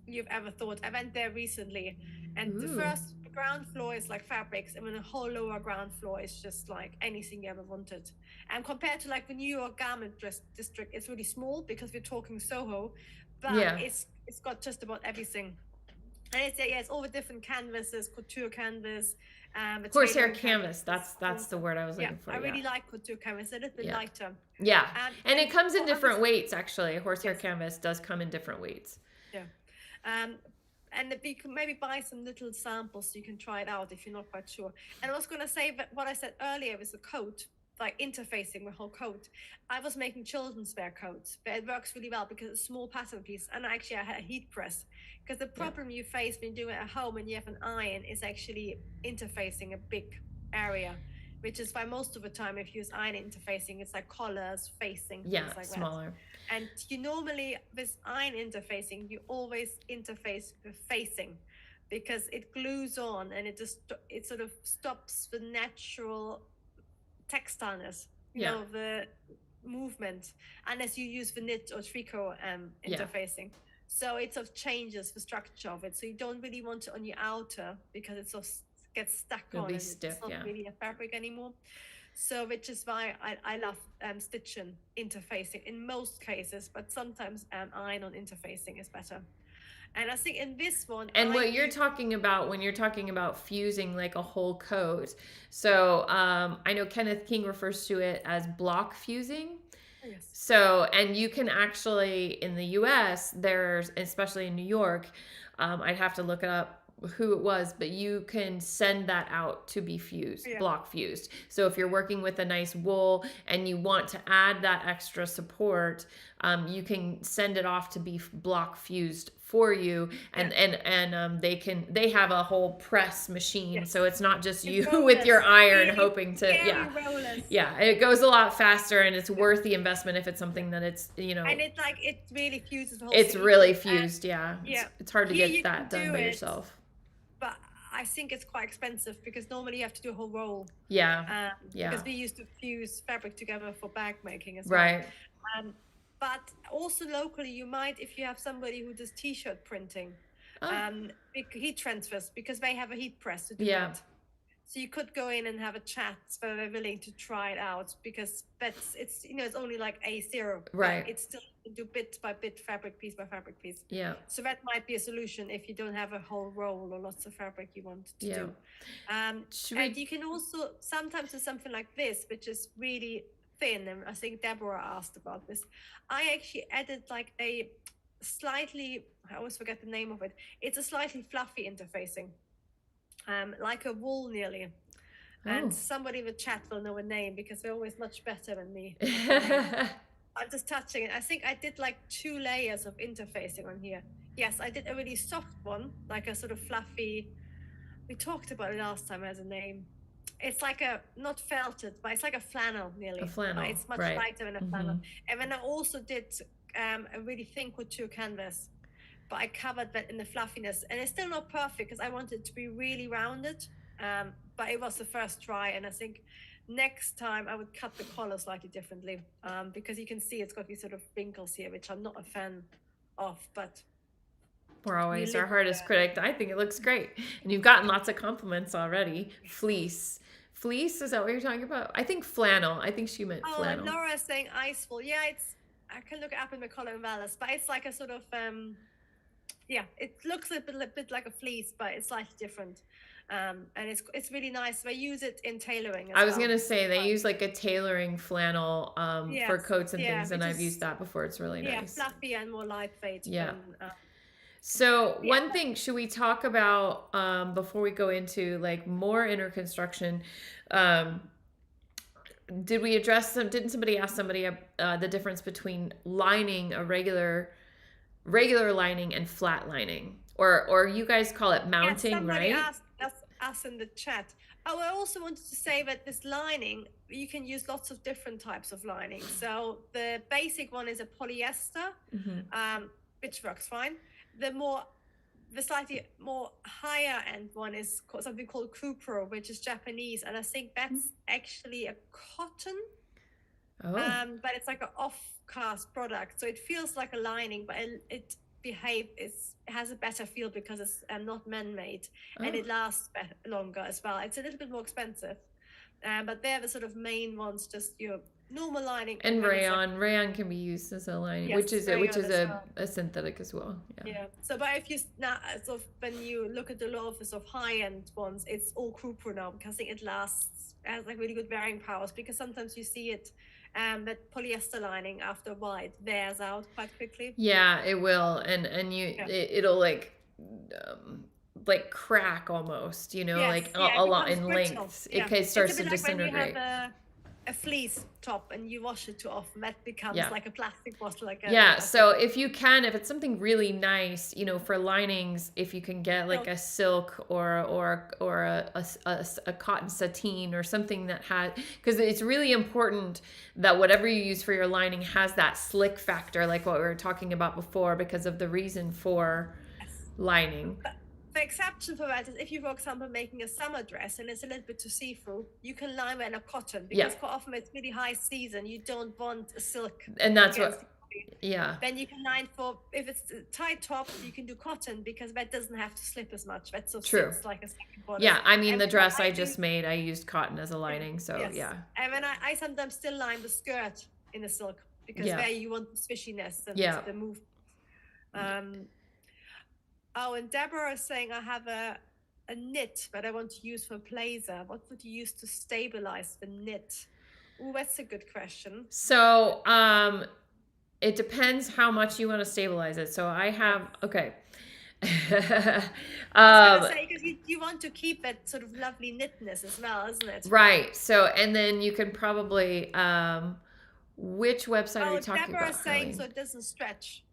you've ever thought. I went there recently, and the first ground floor is like fabrics, and then the whole lower ground floor is just like anything you ever wanted. And compared to like the New York garment district, it's really small because we're talking Soho, but it's got just about everything. And it's all the different canvases, couture canvas, horsehair canvas. That's the word I was looking for. I really like couture canvas. A little bit lighter. Yeah, and it comes in different weights. Actually, horsehair canvas does come in different weights. Yeah, and you can maybe buy some little samples so you can try it out if you're not quite sure. And I was going to say that what I said earlier was the coat, like interfacing the whole coat. I was making children's wear coats, but it works really well because it's a small pattern piece, and actually I had a heat press. Because the problem you face when you do it at home and you have an iron is actually interfacing a big area, which is why most of the time if you use iron interfacing, it's like collars, facing, things like smaller. That. And you normally, with iron interfacing, you always interface the facing because it glues on and it sort of stops the natural textileness, you know, the movement, unless you use the knit or tricot interfacing. So it sort of changes the structure of it. So you don't really want it on your outer because it sort of gets stuck on and stiff, it's not really a fabric anymore. So which is why I love stitching interfacing in most cases, but sometimes iron on interfacing is better. And I think in this one, and what you're talking about when you're talking about fusing like a whole coat, so I know Kenneth King refers to it as block fusing. Yes. So, and you can actually, in the US, there's, especially in New York, I'd have to look it up who it was, but you can send that out to be fused, block fused. So if you're working with a nice wool and you want to add that extra support, you can send it off to be block fused for you, and they have a whole press machine, so it's not just you with your iron hoping to it goes a lot faster, and it's worth the investment if it's something that it's, you know, and it really fuses the whole it's thing. really fused. It's hard to get that done by yourself, but I think it's quite expensive because normally you have to do a whole roll. Because we used to fuse fabric together for bag making as well. But also locally, you might, if you have somebody who does t-shirt printing, heat transfers, because they have a heat press to do that. So you could go in and have a chat where they're willing to try it out, because it's only like A0, right? It's still do bit by bit, fabric piece by fabric piece. So that might be a solution if you don't have a whole roll or lots of fabric you want to do. And you can also sometimes do something like this, which is really thin, and I think Deborah asked about this. I actually added like a slightly, I always forget the name of it. It's a slightly fluffy interfacing, like a wool nearly. And somebody in the chat will know a name because they're always much better than me. I'm just touching it. I think I did like 2 layers of interfacing on here. Yes, I did a really soft one, like a sort of fluffy. We talked about it last time as a name. It's like a, not felted, but it's like a flannel nearly. A flannel, it's much lighter than a flannel. And then I also did a really thin couture canvas, but I covered that in the fluffiness. And it's still not perfect because I wanted it to be really rounded. But it was the first try, and I think next time I would cut the collar slightly differently, because you can see it's got these sort of wrinkles here, which I'm not a fan of, but we're always our hardest critic. I think it looks great, and you've gotten lots of compliments already. Fleece, is that what you're talking about? I think flannel. I think she meant flannel. Laura's saying iceful. I can look it up in the color and Valis, but it's like a sort of it looks a bit like a fleece, but it's slightly different. And it's really nice. They use it in tailoring as I was gonna say they use like a tailoring flannel for coats and things, and I've used that before. It's really nice. Fluffy and more lightweight. So one thing, should we talk about before we go into like more inner construction? Did we address didn't somebody ask somebody the difference between lining, a regular lining, and flat lining, or you guys call it mounting, right? Asked us in the chat. I also wanted to say that this lining, you can use lots of different types of lining. So the basic one is a polyester, which works fine. The slightly more higher end one is something called Cupro, which is Japanese, and I think that's actually a cotton. But it's like an off-cast product, so it feels like a lining, but it has a better feel because it's not man-made, and it lasts longer as well. It's a little bit more expensive, but they're the sort of main ones, just your normal lining. And rayon can be used as a lining, Yes, which is well. a synthetic as well. Yeah. So, but if you now, sort of, when you look at a lot of the sort of high-end ones, it's all cupro now, because I think it has like really good wearing powers. Because sometimes you see it, that polyester lining, after a while it wears out quite quickly. Yeah, it will, and it'll like crack almost, you know, Yes, a lot in brittle. lengths. It starts to like disintegrate. when you have a fleece top and you wash it too often, that becomes like a plastic bottle. So if it's something really nice, you know, for linings, if you can get like a silk or a cotton sateen or something that has, because it's really important that whatever you use for your lining has that slick factor, like what we were talking about before, because of the reason for lining. The exception for that is if you, for example, making a summer dress and it's a little bit too see-through, you can line in a cotton, because quite often it's really high season, you don't want a silk. And that's what, Then you can line for, if it's a tight top, you can do cotton, because that doesn't have to slip as much. That's so sits like a second bodice. Yeah, I mean, the dress I just made, I used cotton as a lining, so And then I sometimes still line the skirt in a silk, because there you want the swishiness and the move. Oh, and Deborah is saying, I have a knit that I want to use for a blazer. What would you use to stabilize the knit? Oh, that's a good question. So, it depends how much you want to stabilize it. So I have, okay. I was gonna say, because you want to keep that sort of lovely knitness as well, isn't it? Right. So, and then you can probably, which website are you talking Deborah about? Is saying so it doesn't stretch.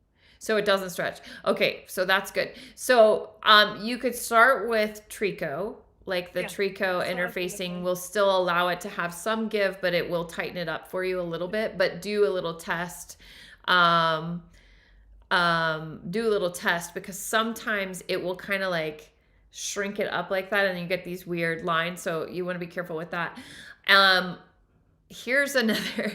So it doesn't stretch. Okay, so that's good. So you could start with tricot, like the tricot interfacing will still allow it to have some give, but it will tighten it up for you a little bit. But do a little test. Because sometimes it will kind of like shrink it up like that, and you get these weird lines. So you want to be careful with that. Here's another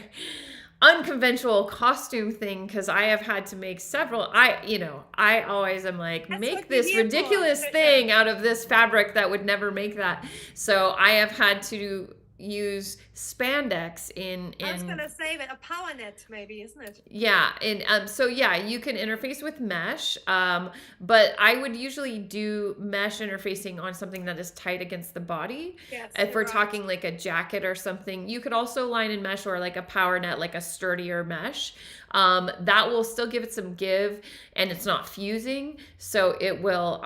unconventional costume thing, because I have had to make several. I always am like, make this ridiculous thing out of this fabric that would never make that. So I have had to use spandex in I was gonna say that a power net, maybe, isn't it? Yeah, and so you can interface with mesh, but I would usually do mesh interfacing on something that is tight against the body. Yes, if we're talking like a jacket or something, you could also line in mesh, or like a power net, like a sturdier mesh. That will still give it some give, and it's not fusing, so it will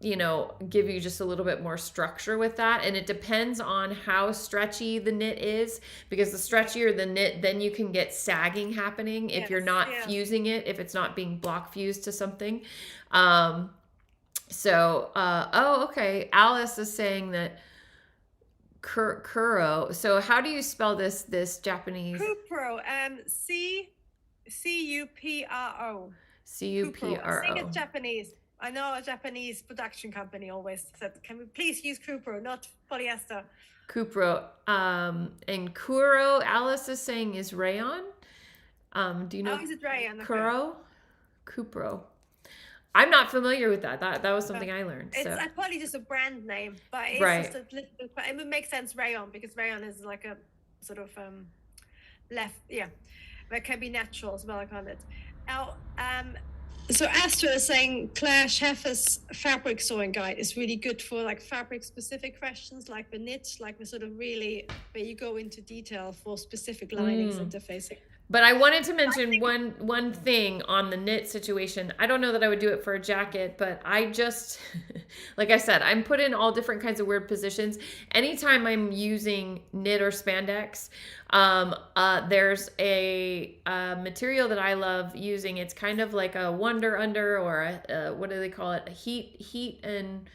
give you just a little bit more structure with that. And it depends on how stretchy the knit is, because the stretchier the knit, then you can get sagging happening if you're not fusing it, if it's not being block fused to something. Okay, Alice is saying that Kuro. So how do you spell this Japanese? Cupro, Cupro. Cupro. I think it's Japanese. I know a Japanese production company always said, can we please use Cupro, not polyester? Cupro. And Kuro, Alice is saying, is rayon. Do you know? Oh, is it rayon? Kuro? Cupro. I'm not familiar with that. That was something I learned. It's probably just a brand name, but it's just a little bit, it would make sense, rayon, because rayon is like a sort of that can be natural as well, I call it. Now, so Astrid is saying Claire Scheffer's fabric sewing guide is really good for like fabric specific questions, like the knit, like the sort of really where you go into detail for specific linings interfacing. But I wanted to mention one thing on the knit situation. I don't know that I would do it for a jacket, but I just, like I said, I'm put in all different kinds of weird positions. Anytime I'm using knit or spandex, there's a material that I love using. It's kind of like a Wonder Under, or a what do they call it? A heat and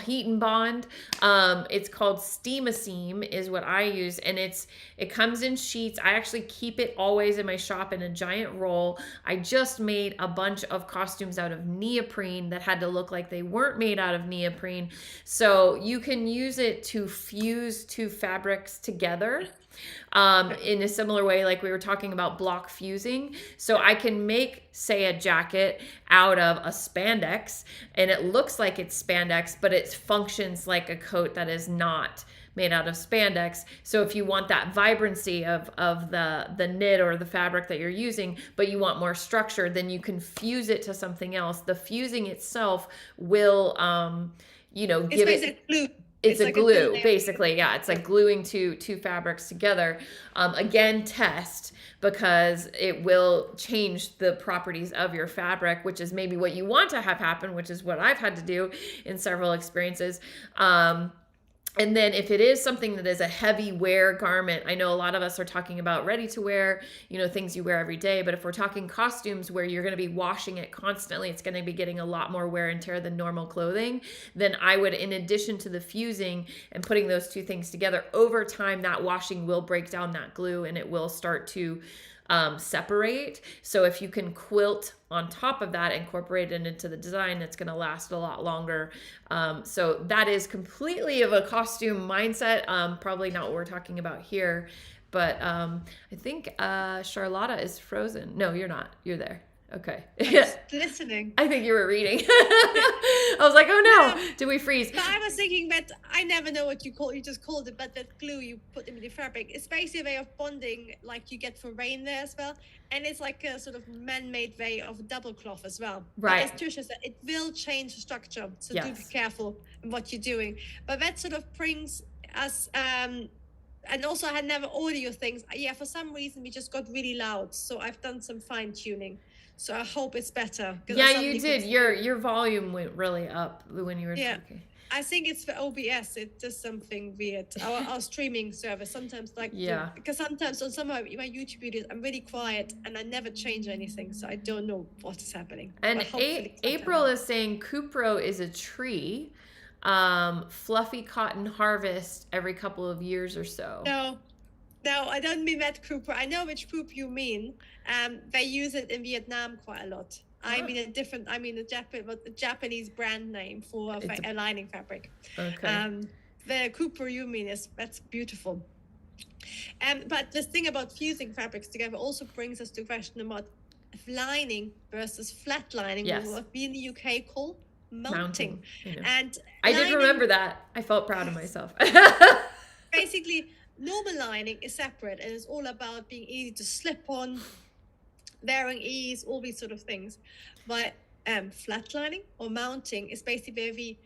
Heat and bond. It's called Steam-A-Seam is what I use, and it comes in sheets. I actually keep it always in my shop in a giant roll. I just made a bunch of costumes out of neoprene that had to look like they weren't made out of neoprene. So you can use it to fuse two fabrics together. In a similar way, like we were talking about block fusing. So I can make, say, a jacket out of a spandex, and it looks like it's spandex, but it functions like a coat that is not made out of spandex. So if you want that vibrancy of the knit or the fabric that you're using, but you want more structure, then you can fuse it to something else. The fusing itself will, give it glue. It's a like glue, basically. Yeah, it's like gluing two fabrics together. Again, test, because it will change the properties of your fabric, which is maybe what you want to have happen, which is what I've had to do in several experiences. And then if it is something that is a heavy wear garment, I know a lot of us are talking about ready to wear, things you wear every day. But if we're talking costumes where you're going to be washing it constantly, it's going to be getting a lot more wear and tear than normal clothing. Then I would, in addition to the fusing and putting those two things together, over time, that washing will break down that glue and it will start to separate. So if you can quilt on top of that, incorporate it into the design, it's going to last a lot longer. So that is completely of a costume mindset. Probably not what we're talking about here, but I think Charlotta is frozen. No, you're not. You're there. Okay. I'm just listening. I think you were reading. I was like, oh no, did we freeze? But I was thinking that I never know what you just called it, but that glue you put in the fabric, it's basically a way of bonding like you get for rainwear as well. And it's like a sort of man-made way of double cloth as well. Right. But as Tricia said, it will change the structure. So yes. Do be careful in what you're doing. But that sort of brings us, and also I had never audio things. Yeah, for some reason we just got really loud. So I've done some fine tuning. So I hope it's better. Yeah, you did. Your volume went really up when you were talking. I think it's for OBS. It does something weird. Our streaming service sometimes because sometimes on some of my YouTube videos I'm really quiet and I never change anything, so I don't know what is happening. And April is saying cupro is a tree, fluffy cotton harvest every couple of years or so. No, I don't mean that poop. I know which poop you mean. They use it in Vietnam quite a lot. I mean a Japanese brand name for a lining fabric. Okay. The cooper you mean that's beautiful. But this thing about fusing fabrics together also brings us to the question about lining versus flat lining, yes. what we in the UK call mounting. And I did remember that. I felt proud of myself. Basically, normal lining is separate and it's all about being easy to slip on, wearing ease, all these sort of things. But flat lining or mounting is basically where we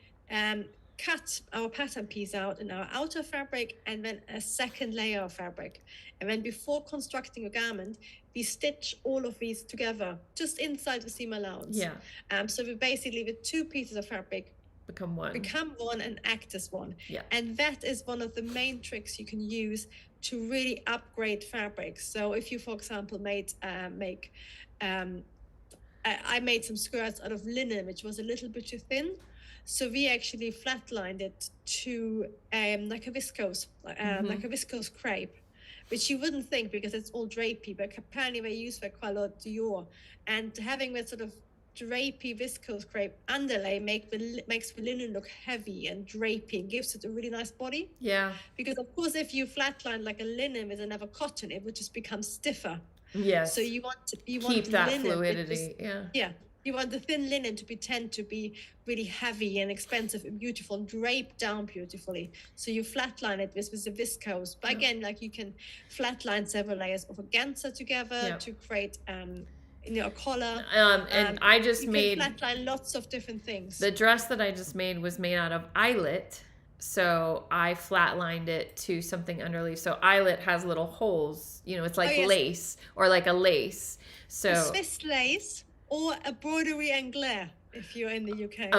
cut our pattern piece out in our outer fabric and then a second layer of fabric. And then before constructing a garment, we stitch all of these together just inside the seam allowance. Yeah. So we basically, with two pieces of fabric, become one and act as one. Yeah. And that is one of the main tricks you can use to really upgrade fabrics. So if you, for example, I made some skirts out of linen, which was a little bit too thin. So we actually flatlined it to like a viscose crepe, which you wouldn't think because it's all drapey, but apparently they use that quite a lot Dior. And having that sort of drapey viscose crepe underlay makes the linen look heavy and drapey and gives it a really nice body. Yeah. Because of course, if you flatline like a linen with another cotton, it would just become stiffer. Yes. So you want keep that fluidity. Yeah. You want the thin linen to tend to be really heavy and expensive and beautiful and drape down beautifully. So you flatline it with the viscose. But again, like you can flatline several layers of organza together to create a collar. And I just made flatline lots of different things. The dress that I just made was made out of eyelet. So I flatlined it to something underleaf. So eyelet has little holes, it's like lace or like a lace. So a Swiss lace or a broderie anglaise if you're in the UK.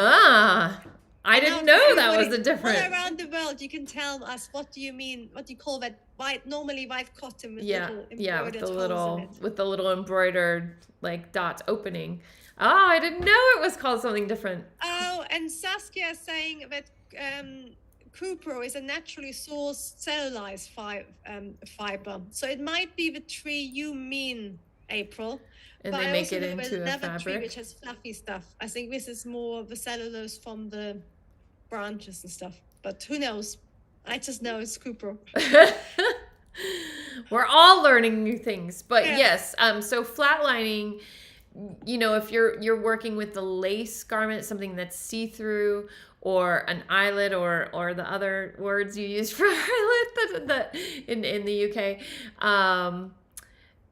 I didn't know that was the difference. All around the world, you can tell us what do you mean? What do you call that? Normally white cotton with little embroidered holes in it. With the little embroidered like dots opening. Oh, I didn't know it was called something different. Oh, and Saskia is saying that cupro is a naturally sourced cellulose fiber. So it might be the tree you mean, April. And but they I make also it know into a another tree fabric. which has fluffy stuff. I think this is more the cellulose from the branches and stuff. But who knows? I just know it's cupro. We're all learning new things. But Yes. yes, so flatlining, you know, if you're working with the lace garment, something that's see-through, or an eyelet, or the other words you use for eyelet in the UK,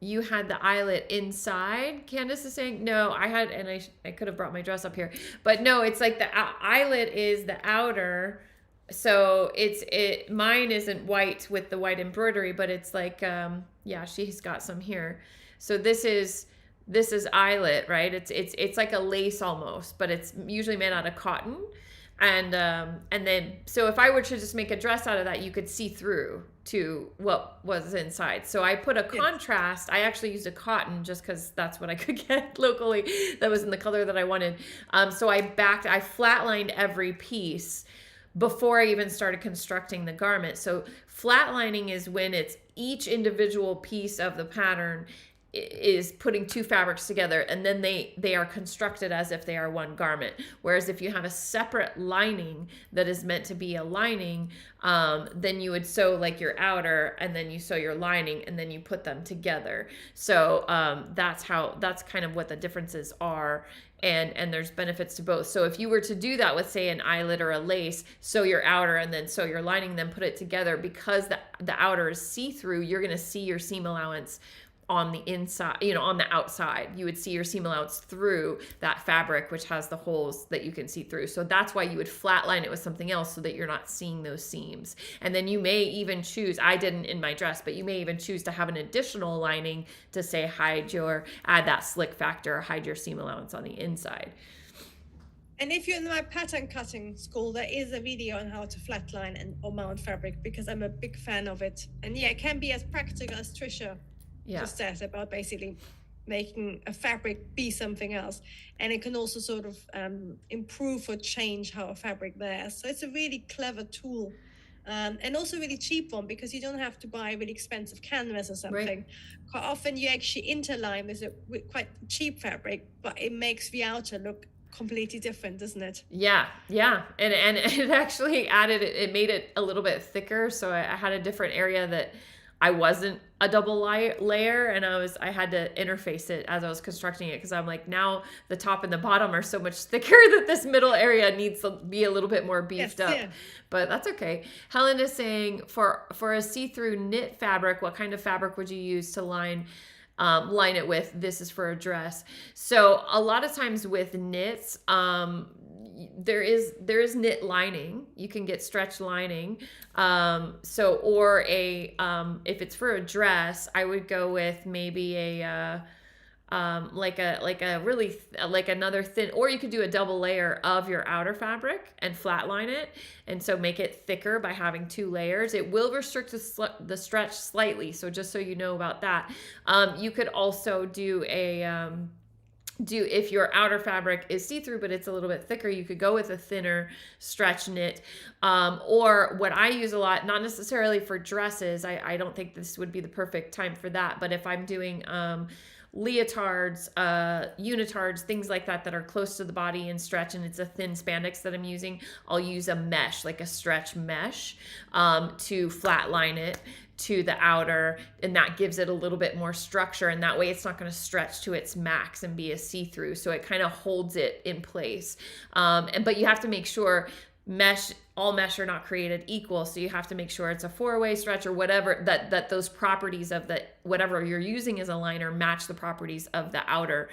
you had the eyelet inside. Candace is saying no. I had, and I could have brought my dress up here, but no, it's like the eyelet is the outer. So mine isn't white with the white embroidery, but it's like yeah, she's got some here. So this is eyelet, right? It's like a lace almost, but it's usually made out of cotton. And then, so if I were to just make a dress out of that, you could see through to what was inside. So I put a contrast. I actually used a cotton just because that's what I could get locally that was in the color that I wanted. So I flatlined every piece before I even started constructing the garment. So flatlining is when it's each individual piece of the pattern is putting two fabrics together, and then they are constructed as if they are one garment. Whereas if you have a separate lining that is meant to be a lining, then you would sew like your outer, and then you sew your lining, and then you put them together. So that's kind of what the differences are. And there's benefits to both. So if you were to do that with, say, an eyelet or a lace, sew your outer and then sew your lining, then put it together, because the outer is see-through, you're going to see your seam allowance on the inside, you know, on the outside. You would see your seam allowance through that fabric, which has the holes that you can see through. So that's why you would flatline it with something else, so that you're not seeing those seams. And then you may even choose, I didn't in my dress, but you may even choose to have an additional lining to say add that slick factor, or hide your seam allowance on the inside. And if you're in my pattern cutting school, there is a video on how to flatline or mount fabric, because I'm a big fan of it. And yeah, it can be as practical as Trisha just says, about basically making a fabric be something else. And it can also sort of improve or change how a fabric wears. So it's a really clever tool. And also a really cheap one, because you don't have to buy a really expensive canvas or something. Right. Quite often you actually interline with quite cheap fabric, but it makes the outer look completely different, doesn't it? Yeah. And it actually it made it a little bit thicker. So I had a different area that I wasn't a double layer, and I had to interface it as I was constructing it, because I'm like, now the top and the bottom are so much thicker that this middle area needs to be a little bit more beefed up. Yeah. But that's okay. Helen is saying, for a see-through knit fabric, what kind of fabric would you use to line it with? This is for a dress. So a lot of times with knits, there is knit lining. You can get stretch lining. Or if it's for a dress, I would go with maybe like another thin, or you could do a double layer of your outer fabric and flatline it, and so make it thicker by having two layers. It will restrict the stretch slightly, so just so you know about that. You could also do if your outer fabric is see-through but it's a little bit thicker, you could go with a thinner stretch knit. Or what I use a lot, not necessarily for dresses, I don't think this would be the perfect time for that, but if I'm doing leotards, unitards, things like that are close to the body and stretch, and it's a thin spandex that I'm using, I'll use a mesh, like a stretch mesh, to flatline it to the outer, and that gives it a little bit more structure, and that way it's not going to stretch to its max and be a see-through, so it kind of holds it in place. But you have to make sure all mesh are not created equal, so you have to make sure it's a 4-way stretch or whatever, that those properties of whatever you're using as a liner match the properties of the outer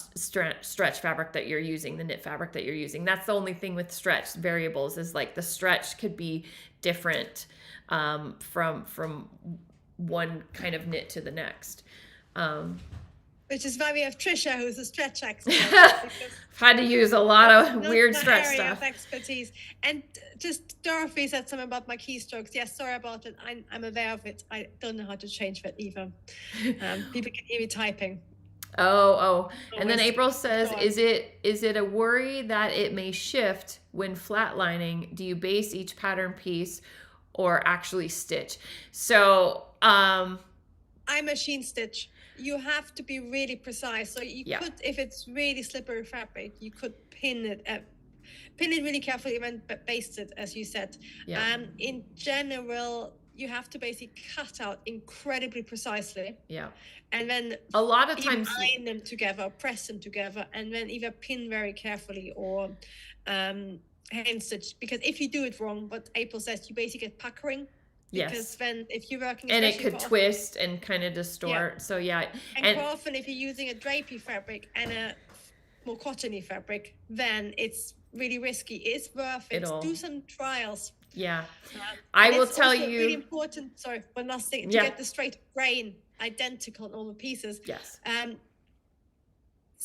stretch fabric that you're using, the knit fabric that you're using. That's the only thing with stretch variables, is like the stretch could be different from one kind of knit to the next. Which is why we have Trisha, who's a stretch expert. I've had to use a lot of weird stretch area stuff. Of expertise. And just Dorothy said something about my keystrokes. Yes, sorry about it. I'm aware of it. I don't know how to change that either. People can hear me typing. Oh. And then Always. April says, Go on. is it a worry that it may shift when flatlining? Do you base each pattern piece or actually stitch? So, I machine stitch. You have to be really precise. So you Yeah. could, if it's really slippery fabric, you could pin it really carefully and then baste it, as you said. Yeah. In general, you have to basically cut out incredibly precisely. Yeah. And then A lot of either times, iron them together, press them together, and then either pin very carefully or hand stitch. Because if you do it wrong, what April says, you basically get puckering. Because yes. then if you're working, And it especially could for twist and kind of distort. Yeah. So yeah. and quite often if you're using a drapey fabric and a more cottony fabric, then it's really risky. It's worth it. It'll- Do some trials. Yeah. I And will it's tell also you. really important. Sorry, one last thing, to Yeah. get the straight grain identical on all the pieces. Yes.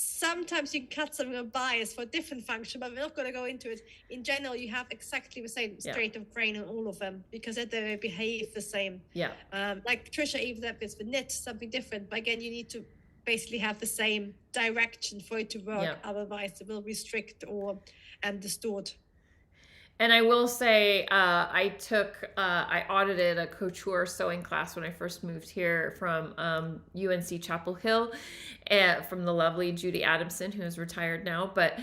Sometimes you can cut something on bias for a different function, but we're not going to go into it. In general, you have exactly the same Yeah. straight of grain on all of them because they behave the same. Yeah. Like Trisha, even if it's the knit, something different. But again, you need to basically have the same direction for it to work. Yeah. Otherwise, it will restrict or distort. And I will say, I audited a couture sewing class when I first moved here from UNC Chapel Hill, from the lovely Judy Adamson, who is retired now. But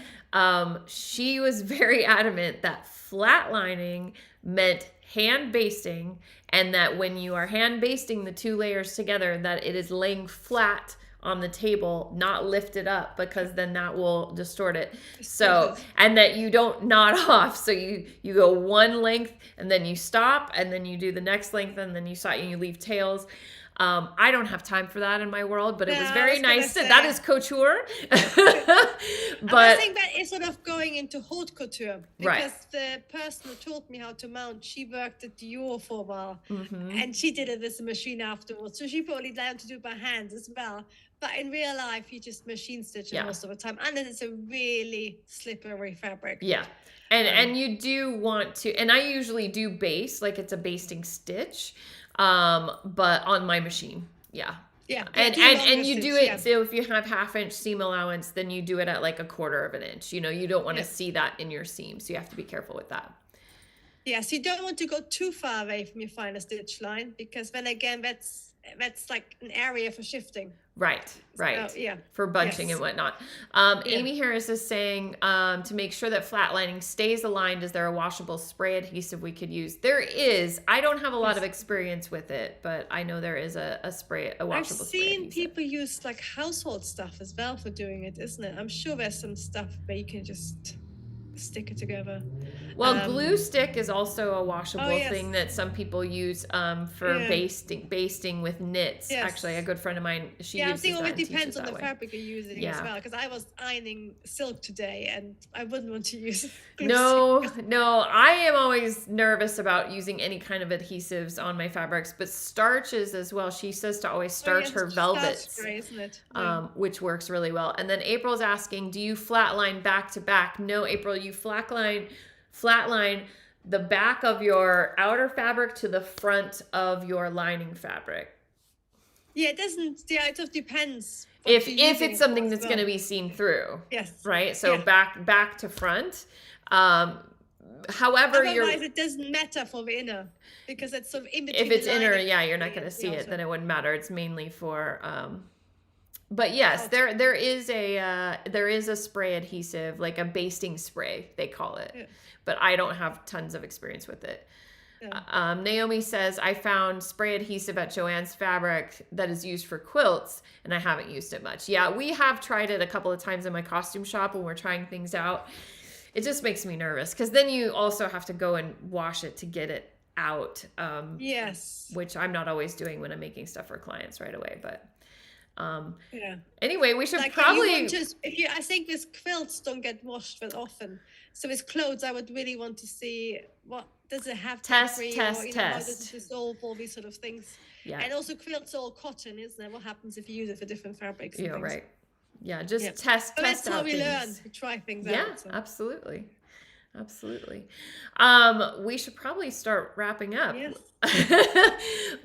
she was very adamant that flatlining meant hand basting, and that when you are hand basting the two layers together, that it is laying flat on the table, not lifted up, because then that will distort it. So, and that you don't knot off. So you go one length and then you stop, and then you do the next length and then you stop and you leave tails. I don't have time for that in my world, but it was very nice. That is couture. But I think that is sort of going into haute couture, because the person who taught me how to mount, she worked at Dior for a while, and she did it with a machine afterwards. So she probably learned to do it by hand as well. But in real life, you just machine stitch it most of the time, unless it's a really slippery fabric. Yeah. And you do want to, and I usually do base, like it's a basting stitch, but on my machine. Yeah. Yeah. And you do it, so if you have 1/2 inch seam allowance, then you do it at like 1/4 of an inch. You know, you don't want to see that in your seam, so you have to be careful with that. Yes, you don't want to go too far away from your final stitch line, because then again, that's like an area for shifting. Right. So, yeah. For bunching and whatnot. Amy Harris is saying, to make sure that flatlining stays aligned, is there a washable spray adhesive we could use? There is. I don't have a lot of experience with it, but I know there is a spray, a washable spray adhesive. I've seen people use like household stuff as well for doing it, isn't it? I'm sure there's some stuff where you can just stick it together. Well, glue stick is also a washable yes. thing that some people use for basting with knits. Yes. Actually, a good friend of mine, she I uses think that it and teaches depends on that the way. fabric you're using as well. Because I was ironing silk today, and I wouldn't want to use glue No, I am always nervous about using any kind of adhesives on my fabrics, but starches as well. She says to always starch her velvets, spray, isn't it? which works really well. And then April's asking, do you flatline back to back? No, April, you flatline the back of your outer fabric to the front of your lining fabric. Yeah, it doesn't. Yeah, it just depends. If it's something that's going to be seen through. Yes. Right. So back to front. However, otherwise it doesn't matter for the inner, because it's sort of in between. If it's the inner, lining. you're not going to see it. Then it wouldn't matter. It's mainly for. But yes, there is a spray adhesive, like a basting spray they call it. Yeah. But I don't have tons of experience with it. Yeah. Naomi says, I found spray adhesive at Joann's Fabric that is used for quilts, and I haven't used it much. Yeah, we have tried it a couple of times in my costume shop when we're trying things out. It just makes me nervous, because then you also have to go and wash it to get it out. Yes. Which I'm not always doing when I'm making stuff for clients right away, but... Anyway, we should probably I think these quilts don't get washed that often. So with clothes, I would really want to see what does it have test. How does it dissolve, all these sort of things. Yeah. And also quilts are all cotton, isn't it? What happens if you use it for different fabrics? Yeah, right. Yeah, just test that's out how we things. learn. We try things out. Yeah, absolutely. Absolutely. We should probably start wrapping up. Yes.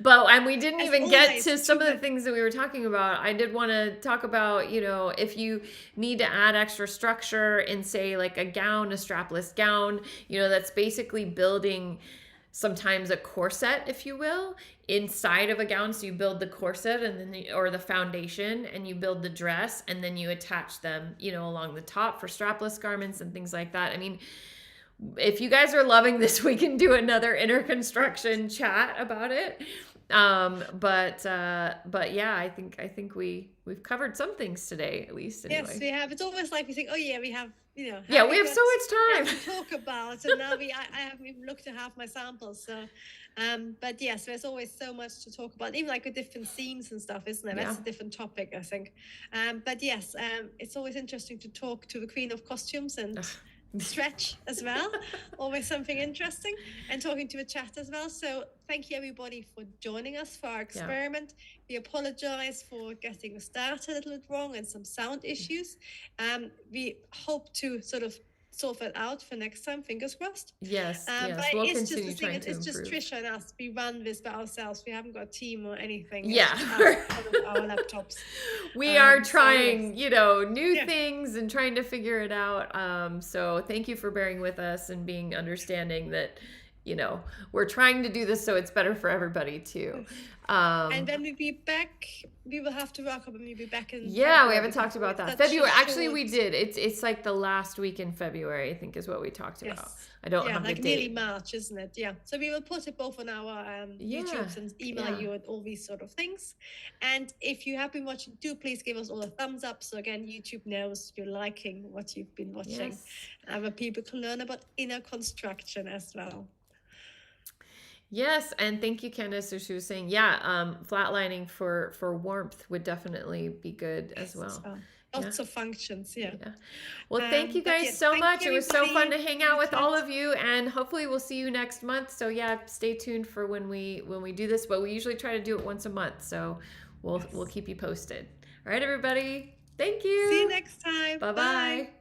And we didn't As even get always, to some of the super. things that we were talking about. I did want to talk about, if you need to add extra structure in, say, like a gown, a strapless gown, that's basically building sometimes a corset, if you will, inside of a gown. So you build the corset and then or the foundation, and you build the dress, and then you attach them, along the top for strapless garments and things like that. I mean, if you guys are loving this, we can do another inner construction chat about it. But yeah, I think we've covered some things today, at least anyway. Yes, we have. It's almost like we think, oh yeah, we have, yeah, we have so much time to talk about, and now I haven't even looked at half my samples. So, but yes, there's always so much to talk about, even like with different themes and stuff, isn't it? That's a different topic, I think. But yes, it's always interesting to talk to the queen of costumes and stretch as well. Always something interesting, and talking to a chat as well. So thank you everybody for joining us for our experiment. We apologize for getting started a little bit wrong and some sound issues. We hope to sort of sort that out for next time, fingers crossed. Yes, but we'll it's continue just the thing, trying to it's just improve. Trisha and us. We run this by ourselves. We haven't got a team or anything. Yeah. Our laptops. We are trying, so new things and trying to figure it out. So thank you for bearing with us and being understanding that, we're trying to do this so it's better for everybody too. And then we'll be back. We will have to rock up and we'll be back in. Yeah, we haven't talked about that. February. Actually, we did. It's like the last week in February, I think, is what we talked about. I don't have the date. Nearly March, isn't it? Yeah. So we will put it both on our YouTubes and email you and all these sort of things. And if you have been watching, do please give us all a thumbs up. So again, YouTube knows you're liking what you've been watching. Other people can learn about inner construction as well. Yes, and thank you, Candace. So she was saying, flatlining for warmth would definitely be good as well. Lots of functions, Well, thank you guys so much. It was so fun to hang out with all of you, and hopefully we'll see you next month. So stay tuned for when we do this. But we usually try to do it once a month, so we'll keep you posted. All right, everybody. Thank you. See you next time. Bye-bye.